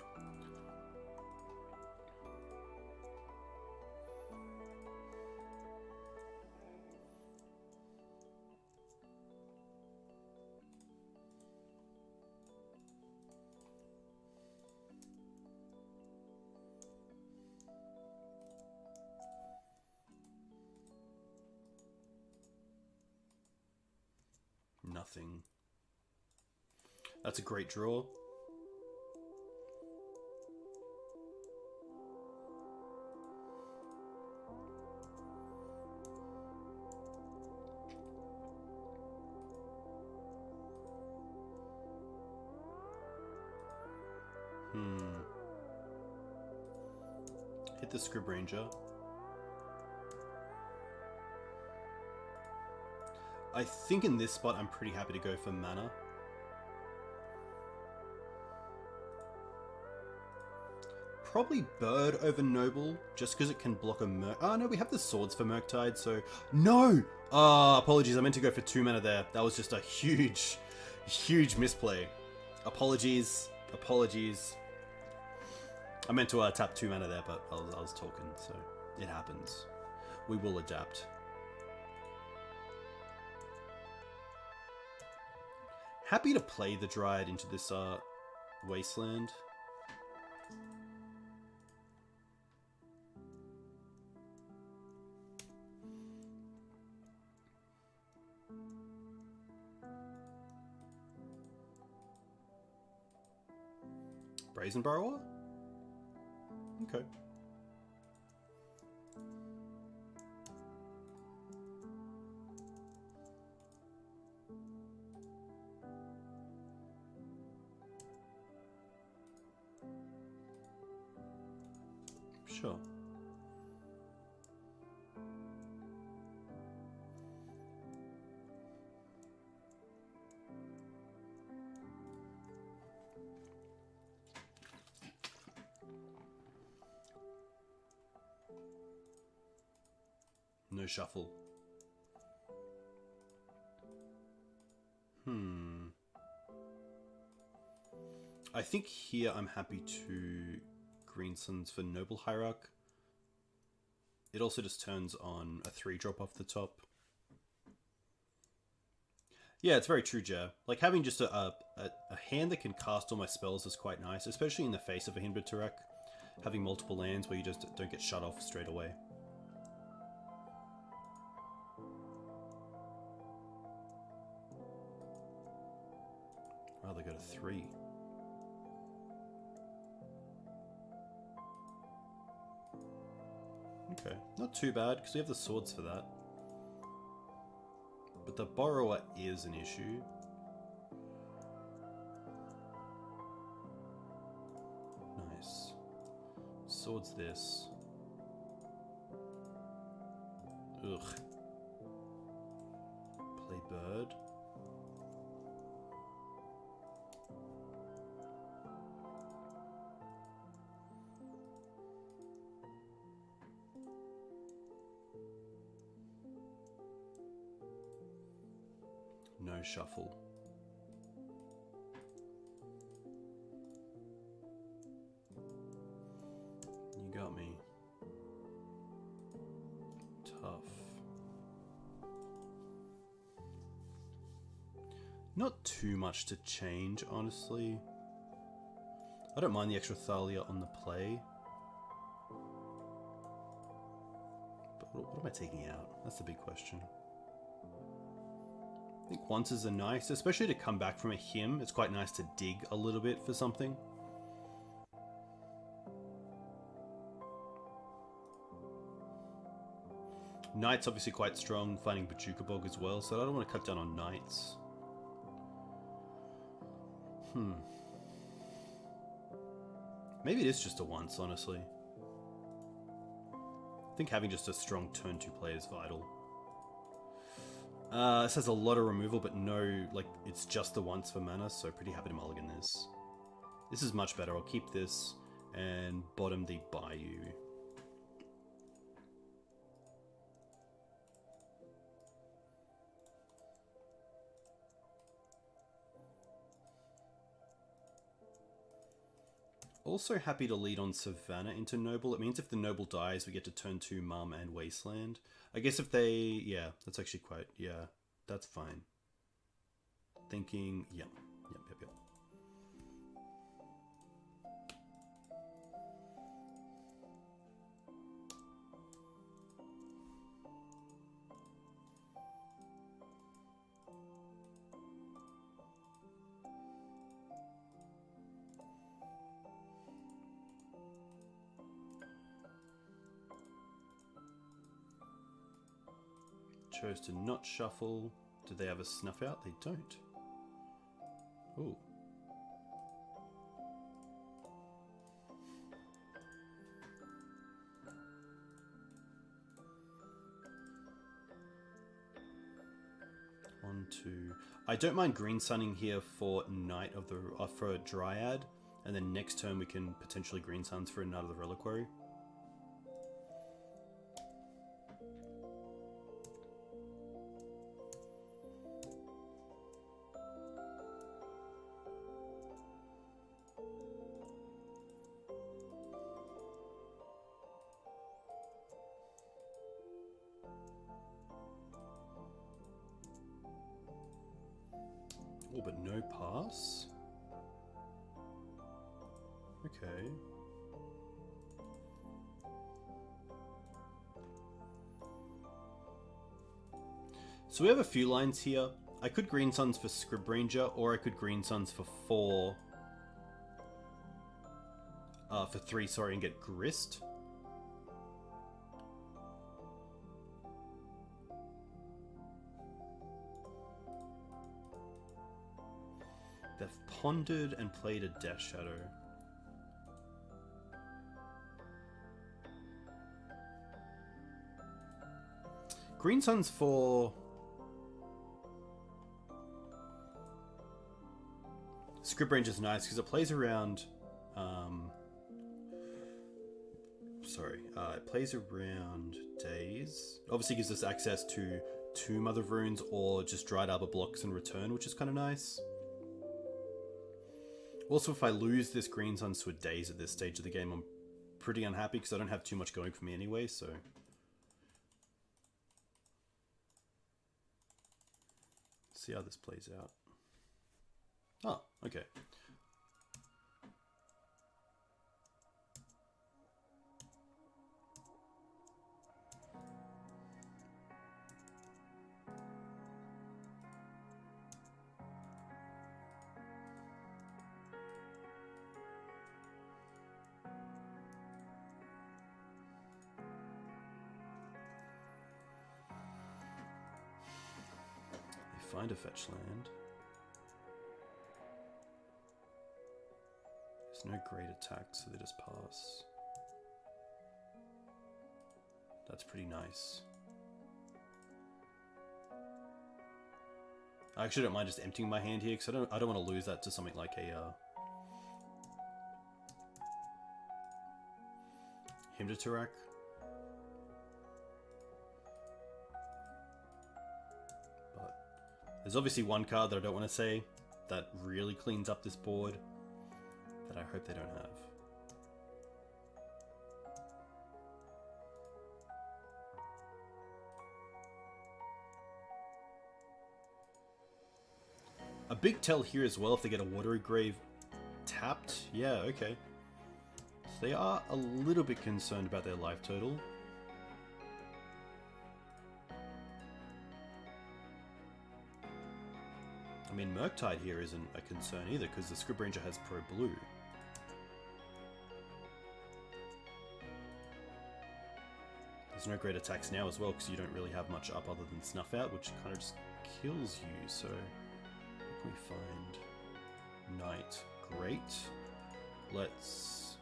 Nothing. That's a great draw. Hit the Scrub Ranger. I think in this spot I'm pretty happy to go for mana. Probably Bird over Noble, just because it can block a Merc. Oh no, we have the swords for Murktide, so... No! Apologies, I meant to go for 2 mana there. That was just a huge, huge misplay. Apologies. Apologies. I meant to tap 2 mana there, but I was talking, so it happens. We will adapt. Happy to play the Dryad into this Wasteland. Brazen Burrower? Okay. Sure. No shuffle. I think here I'm happy to Green Suns for Noble Hierarch. It also just turns on a 3-drop off the top. Yeah, it's very true, Jer. Like, having just a hand that can cast all my spells is quite nice, especially in the face of a Hinbert Turak. Having multiple lands where you just don't get shut off straight away. Rather go to 3. Okay, not too bad, because we have the swords for that. But the Borrower is an issue. Nice. Swords this. Ugh. Play Bird. no shuffle. You got me. Tough. Not too much to change, honestly. I don't mind the extra Thalia on the play. But what am I taking out? That's the big question. I think onces are nice, especially to come back from a hymn. It's quite nice to dig a little bit for something. Knight's obviously quite strong, finding Bajuka Bog as well, so I don't want to cut down on Knights. Maybe it is just a once, honestly. I think having just a strong turn 2 play is vital. This has a lot of removal, but no, like, it's just the once for mana, so pretty happy to mulligan this. This is much better. I'll keep this and bottom the Bayou. Also happy to lead on Savannah into Noble. It means if the Noble dies, we get to turn 2 Mum and Wasteland. I guess if they... yeah, that's actually quite... yeah, that's fine. Thinking... yep. Chose to not shuffle. Do they have a snuff out? They don't. Ooh. One, two. I don't mind green sunning here for Knight of the for a Dryad, and then next turn we can potentially green suns for a Knight of the Reliquary. Oh, but no pass? Okay. So we have a few lines here. I could green suns for Scrib Ranger, or I could green suns for 4. For 3, sorry, and get Grist. They've pondered and played a Death Shadow. Green Sun's for... Scrib Ranger's nice because it plays around... it plays around Days. Obviously gives us access to 2 Mother of Runes or just Dried Arbor blocks in return, which is kind of nice. Also, if I lose this Green Suns to a Daze at this stage of the game, I'm pretty unhappy because I don't have too much going for me anyway, so... see how this plays out. Oh, okay. Find a fetch land. There's no great attack, so they just pass. That's pretty nice. I actually don't mind just emptying my hand here because I don't want to lose that to something like a Hymn to Turak. There's obviously one card that I don't want to say that really cleans up this board that I hope they don't have. A big tell here as well if they get a Watery Grave tapped. Yeah, okay. So they are a little bit concerned about their life total. I mean, Murktide here isn't a concern either because the Script Ranger has Pro Blue. There's no great attacks now as well because you don't really have much up other than Snuff Out, which kind of just kills you, so... we find Knight. Great. Let's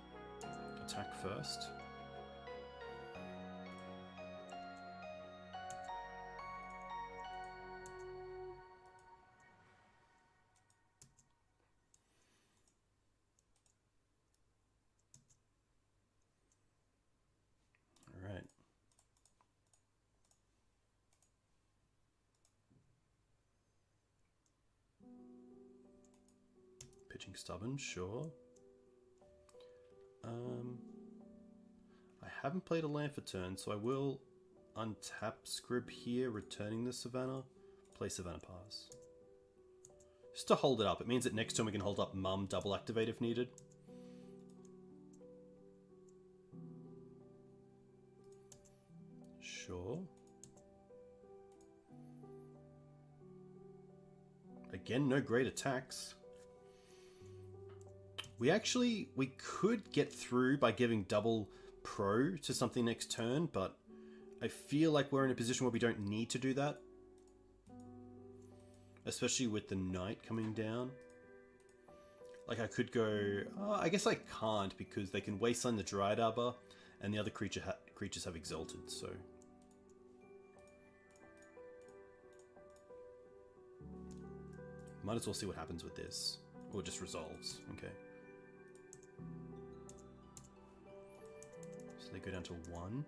attack first. All right. Pitching Stubborn, sure. I haven't played a land for turn, so I will untap Scrib here, returning the Savannah. Play Savannah Pass. Just to hold it up. It means that next turn we can hold up Mum double activate if needed. Sure. Again, no great attacks. We could get through by giving double pro to something next turn, but I feel like we're in a position where we don't need to do that. Especially with the Knight coming down. Like I could go... I guess I can't because they can Wasteland the Dryad Arbor and the other creatures have Exalted, so... Might as well see what happens with this. Or it just resolves, okay. So they go down to 1.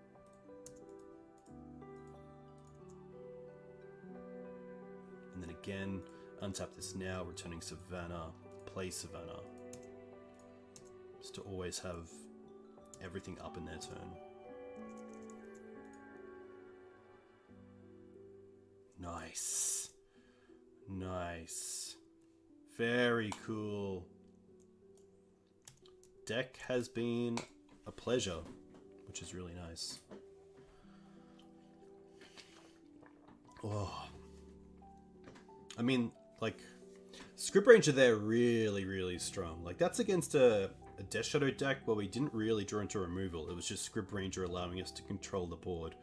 And then again, untap this now, returning Savannah, play Savannah. Just to always have everything up in their turn. Nice. Nice. Very cool. Deck has been a pleasure, which is really nice. Oh. I mean, like, Script Ranger there really, really strong. Like, that's against a Death Shadow deck where we didn't really draw into removal. It was just Script Ranger allowing us to control the board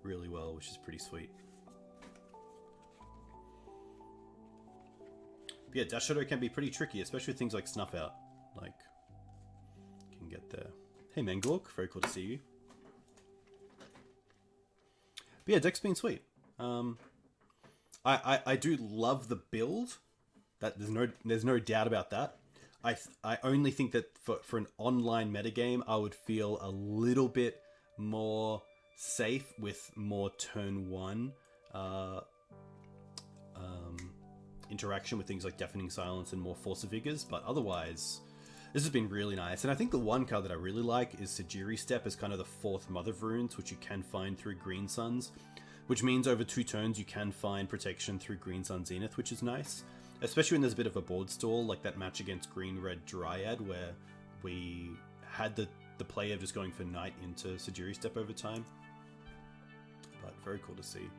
really well, which is pretty sweet. But yeah, Death Shadow can be pretty tricky, especially with things like Snuff Out. Like, can get there. Hey, Mengork, very cool to see you. But yeah, deck's been sweet. I do love the build. That there's no doubt about that. I only think that for an online metagame, I would feel a little bit more safe with more turn 1 interaction with things like Deafening Silence and more Force of Vigors, but otherwise, this has been really nice. And I think the one card that I really like is Sajiri Step as kind of the 4th Mother of Runes, which you can find through Green Suns, which means over 2 turns you can find protection through Green Sun Zenith, which is nice. Especially when there's a bit of a board stall, like that match against Green-Red Dryad, where we had the play of just going for Knight into Sajiri Step over time. But very cool to see.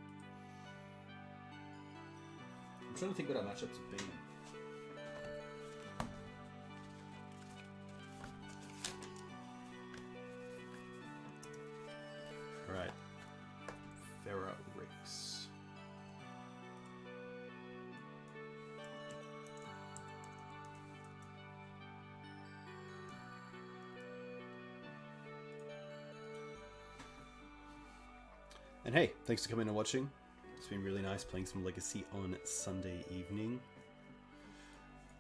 I'm trying to think what our matchups have been. Alright. Farah Rix. And hey, thanks for coming and watching. It's been really nice playing some Legacy on Sunday evening.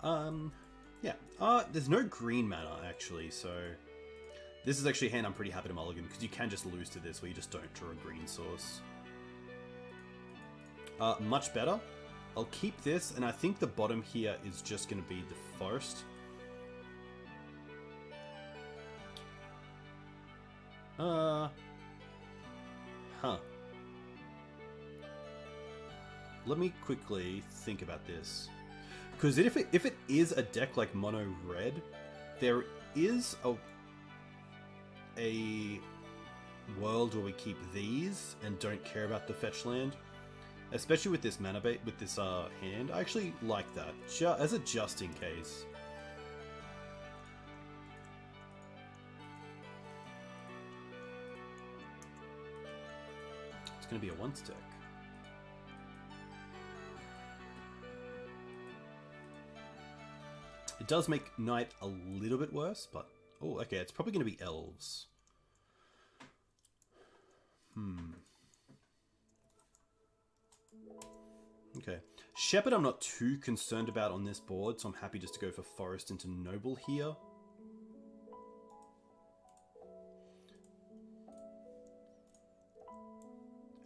Yeah. There's no green mana, actually, so... This is actually a hand I'm pretty happy to mulligan, because you can just lose to this, where you just don't draw a green source. Much better. I'll keep this, and I think the bottom here is just going to be the forest. Let me quickly think about this. Because if it is a deck like mono red, there is a world where we keep these and don't care about the fetch land. Especially with this mana bait, with this hand. I actually like that, as a just in case. It's going to be a once deck. It does make Knight a little bit worse, but... Oh, okay, it's probably going to be Elves. Okay. Shepherd I'm not too concerned about on this board, so I'm happy just to go for Forest into Noble here.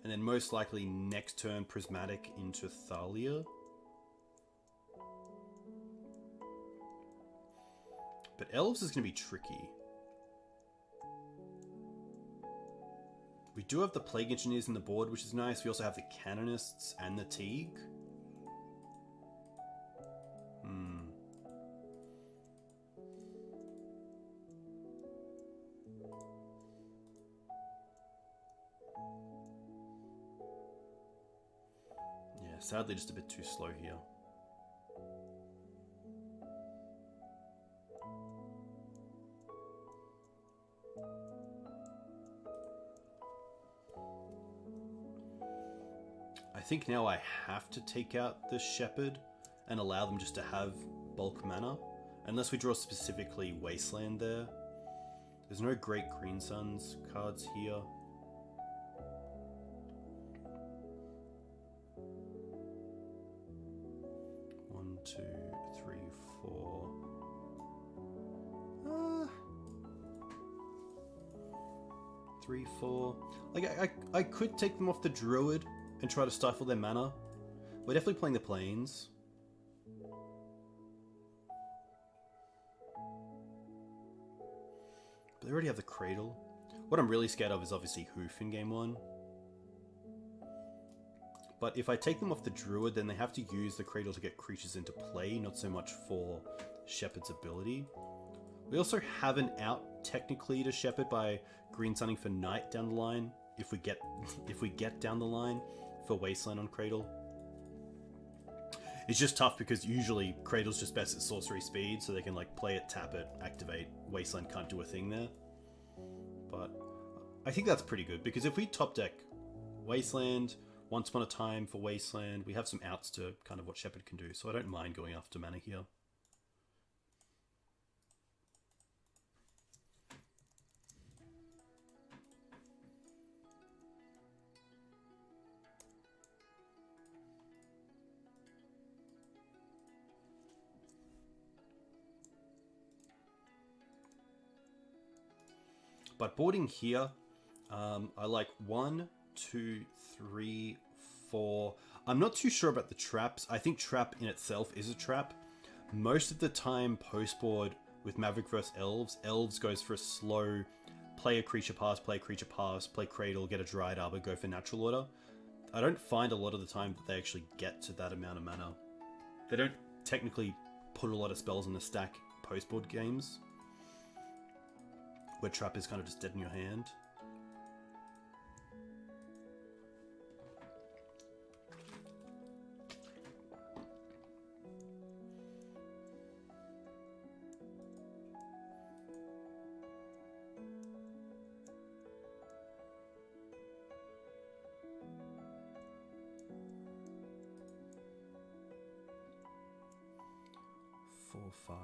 And then most likely next turn Prismatic into Thalia. But Elves is going to be tricky. We do have the Plague Engineers in the board, which is nice. We also have the Canonists and the Teeg. Yeah, sadly just a bit too slow here. I think now I have to take out the Shepherd and allow them just to have bulk mana. Unless we draw specifically Wasteland there. There's no Great Green Suns cards here. One, two, three, four. Three, four. Like, I could take them off the Druid and try to stifle their mana. We're definitely playing the Plains. But they already have the Cradle. What I'm really scared of is obviously Hoof in game 1. But if I take them off the Druid, then they have to use the Cradle to get creatures into play, not so much for Shepherd's ability. We also have an out technically to Shepherd by green sunning for Knight down the line, if we get down the line for Wasteland on Cradle. It's just tough because usually Cradle's just best at sorcery speed, so they can like play it, tap it, activate. Wasteland can't do a thing there. But I think that's pretty good, because if we top deck Wasteland, Once Upon a Time for Wasteland, we have some outs to kind of what Shepherd can do, so I don't mind going after mana here. But boarding here, I like 1, 2, 3, 4. I'm not too sure about the traps. I think trap in itself is a trap. Most of the time, post board with Maverick vs. Elves, Elves goes for a slow play a creature pass, play Cradle, get a Dryad Arbor, go for natural order. I don't find a lot of the time that they actually get to that amount of mana. They don't technically put a lot of spells in the stack post board games, where trap is kind of just dead in your hand. Four, 5,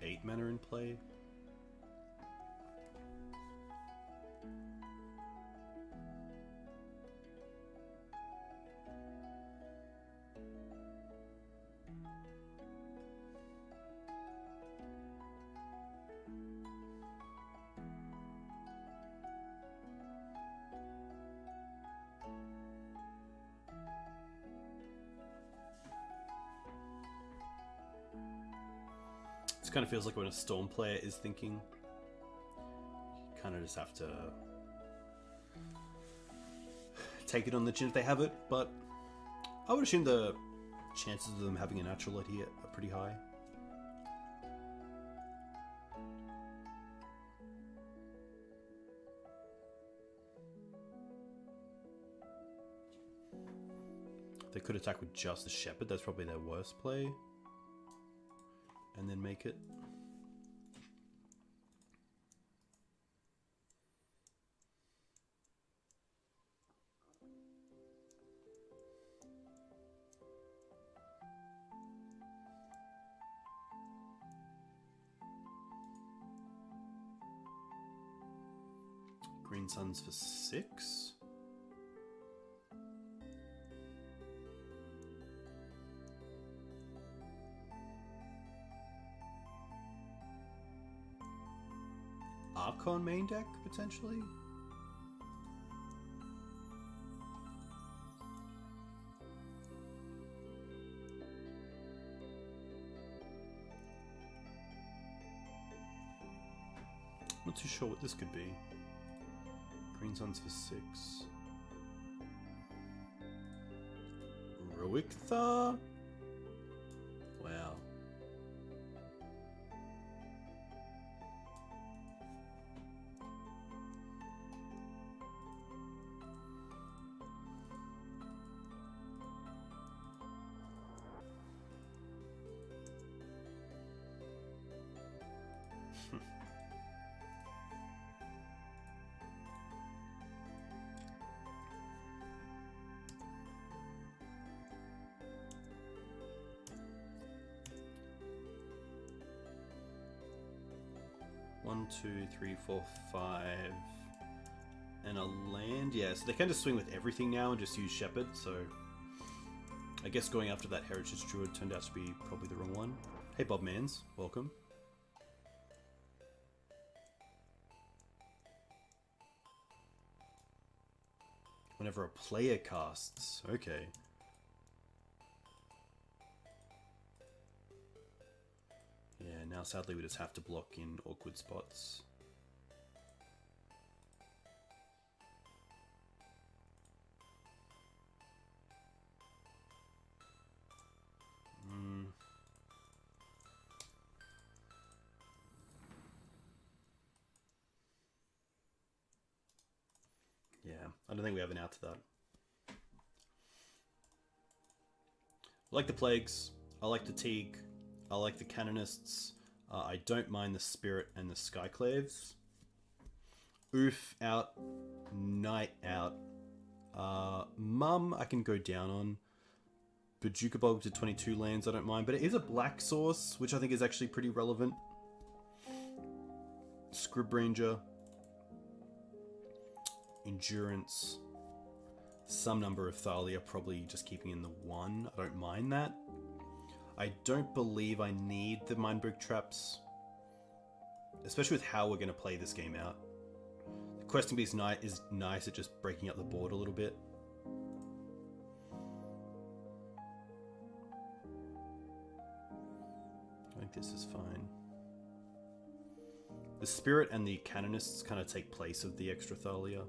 8 mana in play. kind of feels like when a Storm player is thinking, you kind of just have to take it on the chin if they have it, but I would assume the chances of them having a natural out here are pretty high. They could attack with just the Shepherd, that's probably their worst play. And then make it. Green Suns for 6. Archon main deck, potentially? Not too sure what this could be. Green Suns for 6. Ruiktha? Wow. One, two, three, four, 5, and a land. Yeah, so they can just swing with everything now and just use Shepherd. So I guess going after that Heritage Druid turned out to be probably the wrong one. Hey, Bob Mans, welcome. Whenever a player casts, okay. Yeah, now sadly we just have to block in awkward spots. Yeah, I don't think we have an out to that. I like the Plagues, I like the Teeg, I like the Canonists. I don't mind the Spirit and the Skyclaves. Oof out, Night out. Mum I can go down on. Bajuka Bulb to 22 lands I don't mind, but it is a black source, which I think is actually pretty relevant. Scrib Ranger. Endurance. Some number of Thalia, probably just keeping in the 1. I don't mind that. I don't believe I need the Mindbreak Traps, especially with how we're going to play this game out. The Questing Beast Knight is nice at just breaking up the board a little bit. I think this is fine. The Spirit and the Canonists kind of take place of the extra Thalia.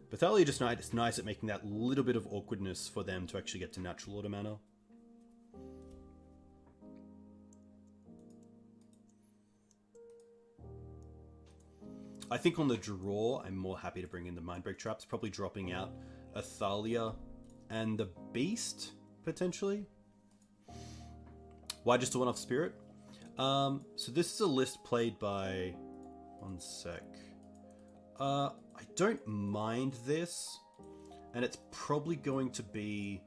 But Thalia just is nice at making that little bit of awkwardness for them to actually get to natural order mana. I think on the draw, I'm more happy to bring in the Mindbreak Traps, probably dropping out a Thalia and the Beast, potentially. Why just a one-off Spirit? So this is a list played by... One sec. I don't mind this, and it's probably going to be...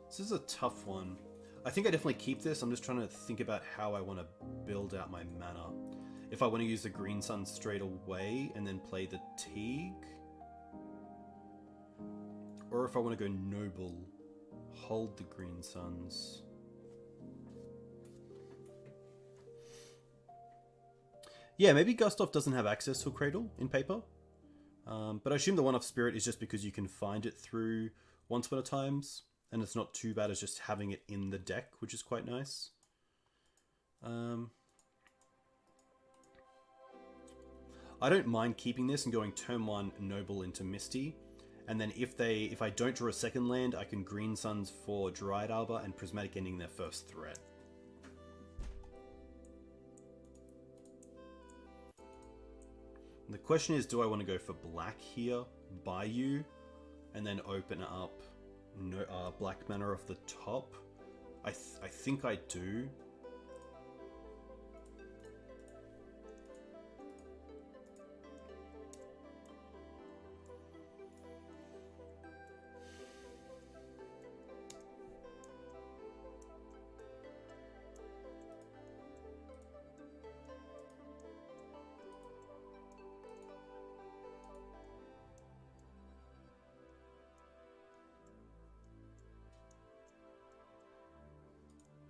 This is a tough one. I think I definitely keep this. I'm just trying to think about how I want to build out my mana. If I want to use the Green Sun straight away and then play the Teeg, or if I want to go Noble, hold the Green Suns. Yeah, maybe Gustav doesn't have access to a Cradle in paper. But I assume the one-off spirit is just because you can find it through once upon a times, and it's not too bad as just having it in the deck, which is quite nice. I don't mind keeping this and going turn 1 Noble into Misty, and then if I don't draw a second land, I can Green Suns for Dryad Arbor and Prismatic Ending their first threat. The question is, do I want to go for black here, Bayou, and then open up black mana off the top? I think I do.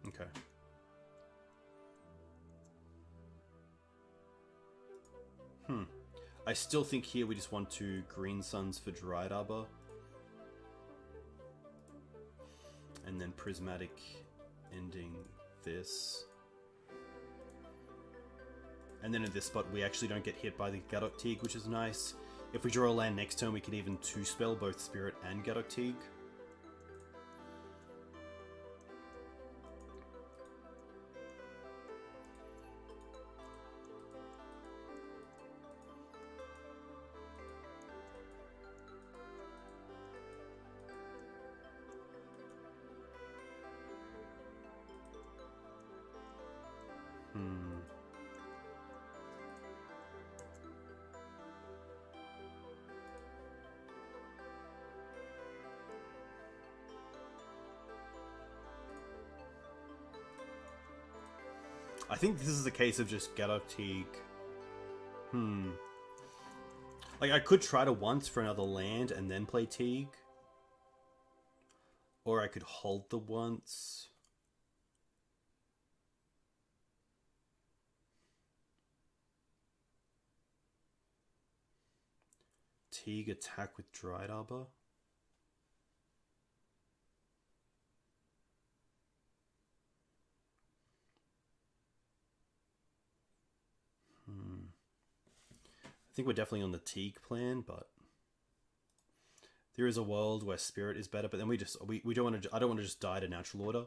Okay. I still think here we just want to Green Suns for Dryad Arbor. And then Prismatic Ending this. And then in this spot we actually don't get hit by the Gaddock Teeg, which is nice. If we draw a land next turn, we can even 2-spell both Spirit and Gaddock Teeg. I think this is a case of just Gaddock Teeg. Like, I could try to once for another land and then play Teeg. Or I could hold the once. Teeg attack with Dryad Arbor. I think we're definitely on the Teeg plan, but there is a world where Spirit is better. But then we don't want to. I don't want to just die to natural order.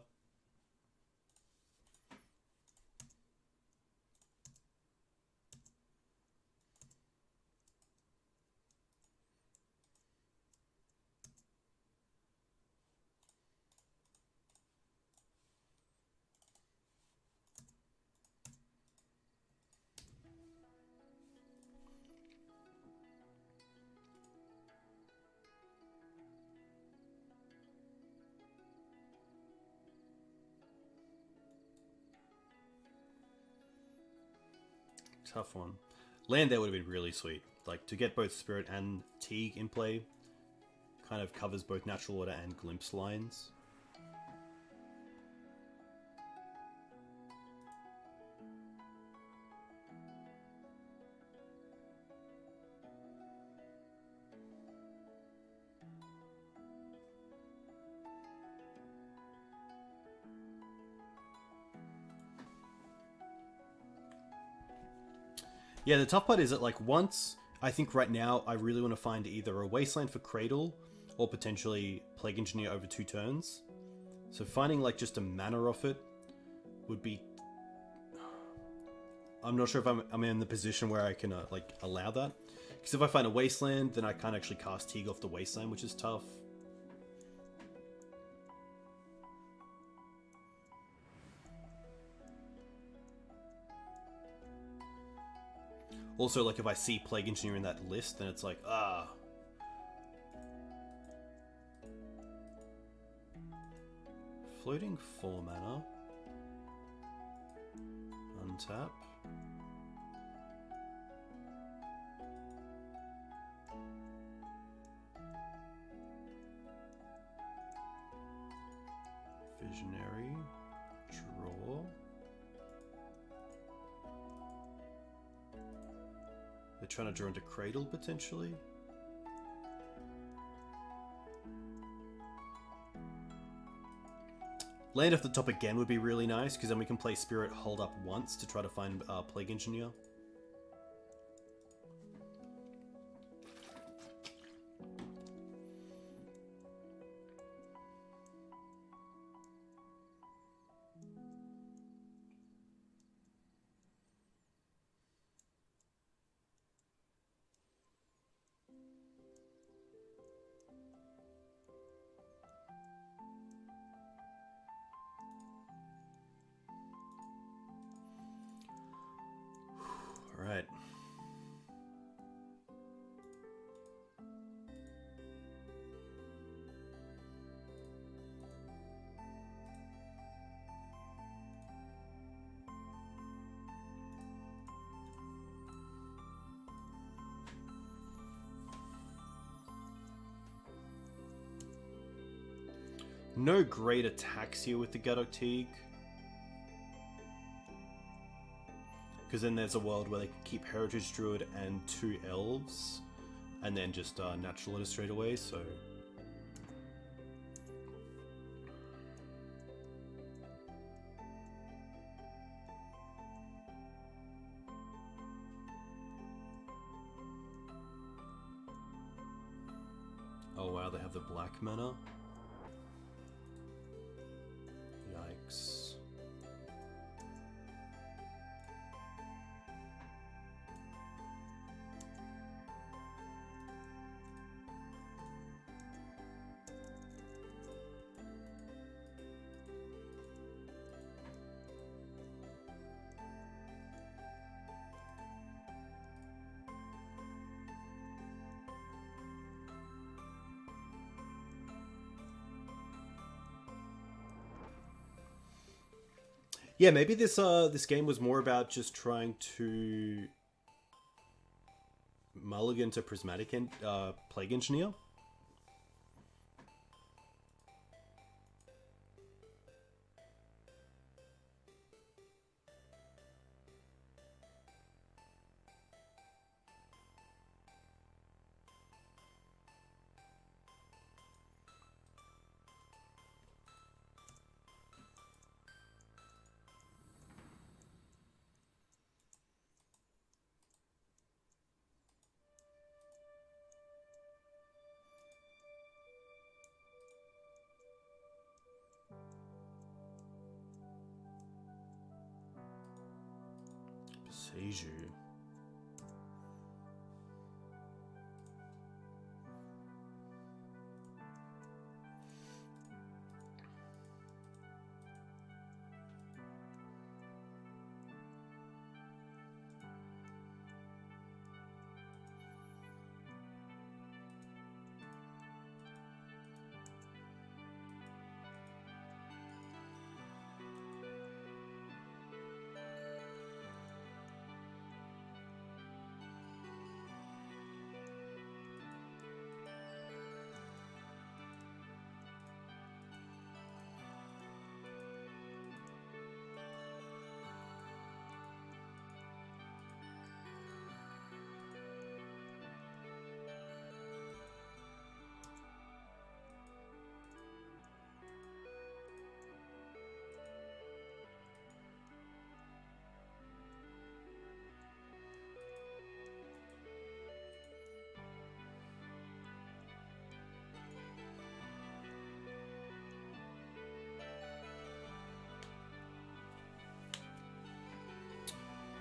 Tough one. Land there would have been really sweet. Like, to get both Spirit and Teeg in play kind of covers both natural order and glimpse lines. Yeah, the tough part is that, like, once, I think right now, I really want to find either a Wasteland for Cradle, or potentially Plague Engineer over 2 turns. So finding, like, just a mana off it would be... I'm not sure if I'm in the position where I can, like, allow that. Because if I find a Wasteland, then I can't actually cast Teeg off the Wasteland, which is tough. Also, like, if I see Plague Engineer in that list, then it's like, ah. Floating 4 mana. Untap. Visionary. Draw. They're trying to draw into Cradle, potentially. Land off the top again would be really nice, because then we can play Spirit hold up once to try to find Plague Engineer. Alright. No great attacks here with the Gaddock Teeg. Because then there's a world where they can keep Heritage Druid and 2 Elves, and then just Natural Order straight away, so... Oh wow, they have the black mana? Yikes. Yeah, maybe this game was more about just trying to mulligan to Prismatic and Plague Engineer. Seiju.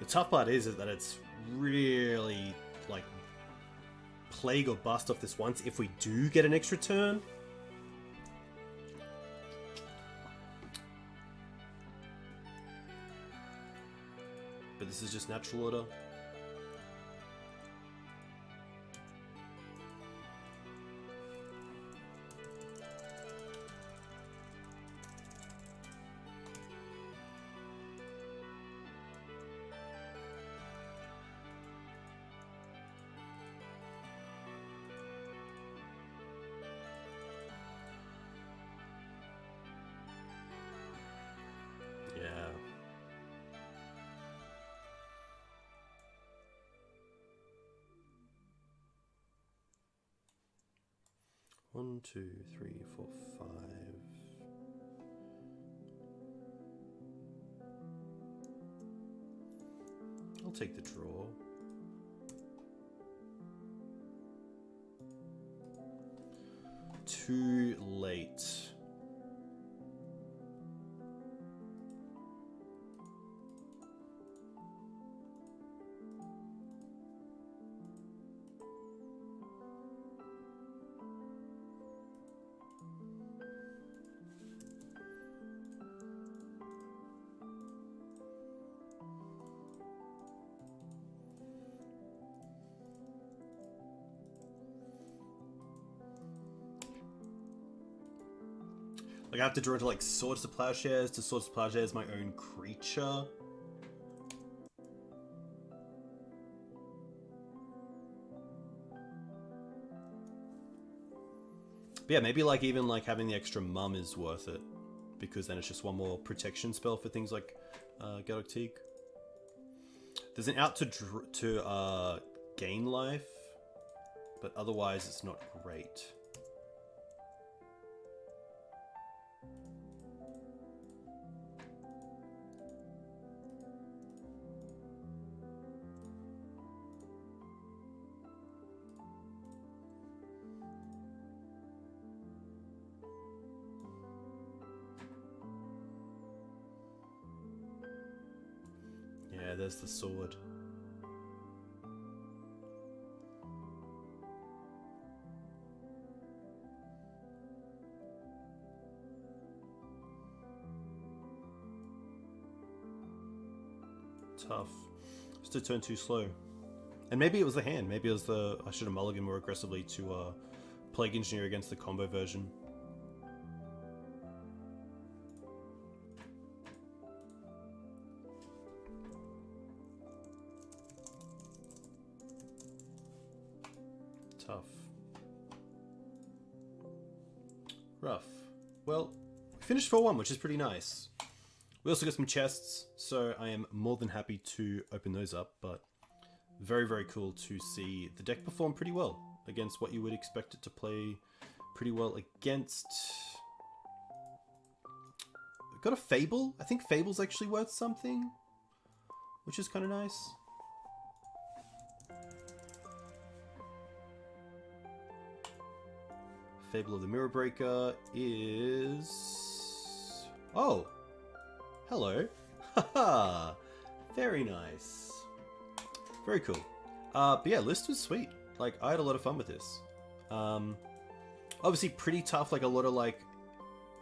The tough part is that it's really, like, plague or bust off this once if we do get an extra turn. But this is just natural order. Yeah. One, two, three, four, five. take the draw. Too late. Like I have to draw into like Swords to Plowshares. To Swords to Plowshares my own creature. But yeah, maybe like even like having the extra mum is worth it, because then it's just one more protection spell for things like Gaddock Teeg. There's an out to gain life, but otherwise it's not great. Yeah, there's the sword. Tough. Just a turn too slow. And maybe it was the hand. Maybe it was the... I should have mulliganed more aggressively to Plague Engineer against the combo version. Tough. Rough. Well, we finished 4-1, which is pretty nice. We also got some chests, so I am more than happy to open those up, but very, very cool to see the deck perform pretty well against what you would expect it to play pretty well against. Got a Fable. I think Fable's actually worth something, which is kind of nice. Fable of the Mirror Breaker is... Oh! Hello. Haha! Very nice. Very cool. But yeah, list was sweet. Like, I had a lot of fun with this. Obviously pretty tough, like a lot of like...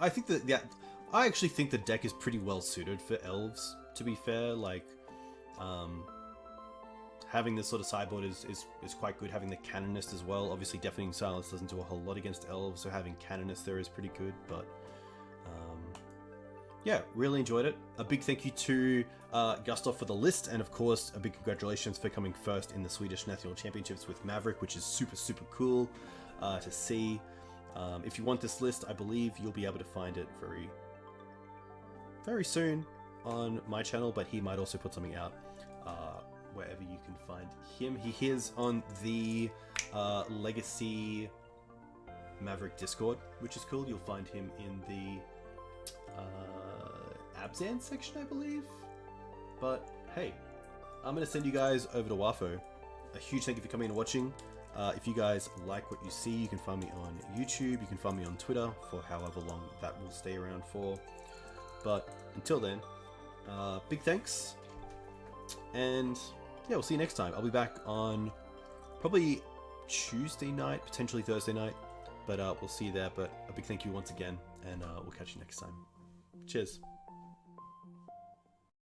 I think that, yeah, I actually think the deck is pretty well suited for Elves, to be fair. Like, having this sort of sideboard is quite good. Having the Canonist as well. Obviously, Deafening Silence doesn't do a whole lot against Elves, so having Canonist there is pretty good, but... yeah, really enjoyed it. A big thank you to Gustav for the list, and of course, a big congratulations for coming first in the Swedish National Championships with Maverick, which is super, super cool to see. If you want this list, I believe you'll be able to find it very, very soon on my channel, but he might also put something out wherever you can find him. He is on the Legacy Maverick Discord, which is cool. You'll find him in the Abzan section, I believe. But hey, I'm gonna send you guys over to Wafo. A huge thank you for coming and watching. If you guys like what you see, you can find me on YouTube, you can find me on Twitter for however long that will stay around for. But until then, big thanks, and yeah, we'll see you next time. I'll be back on probably Tuesday night, potentially Thursday night, but we'll see you there. But a big thank you once again, and we'll catch you next time. Cheers.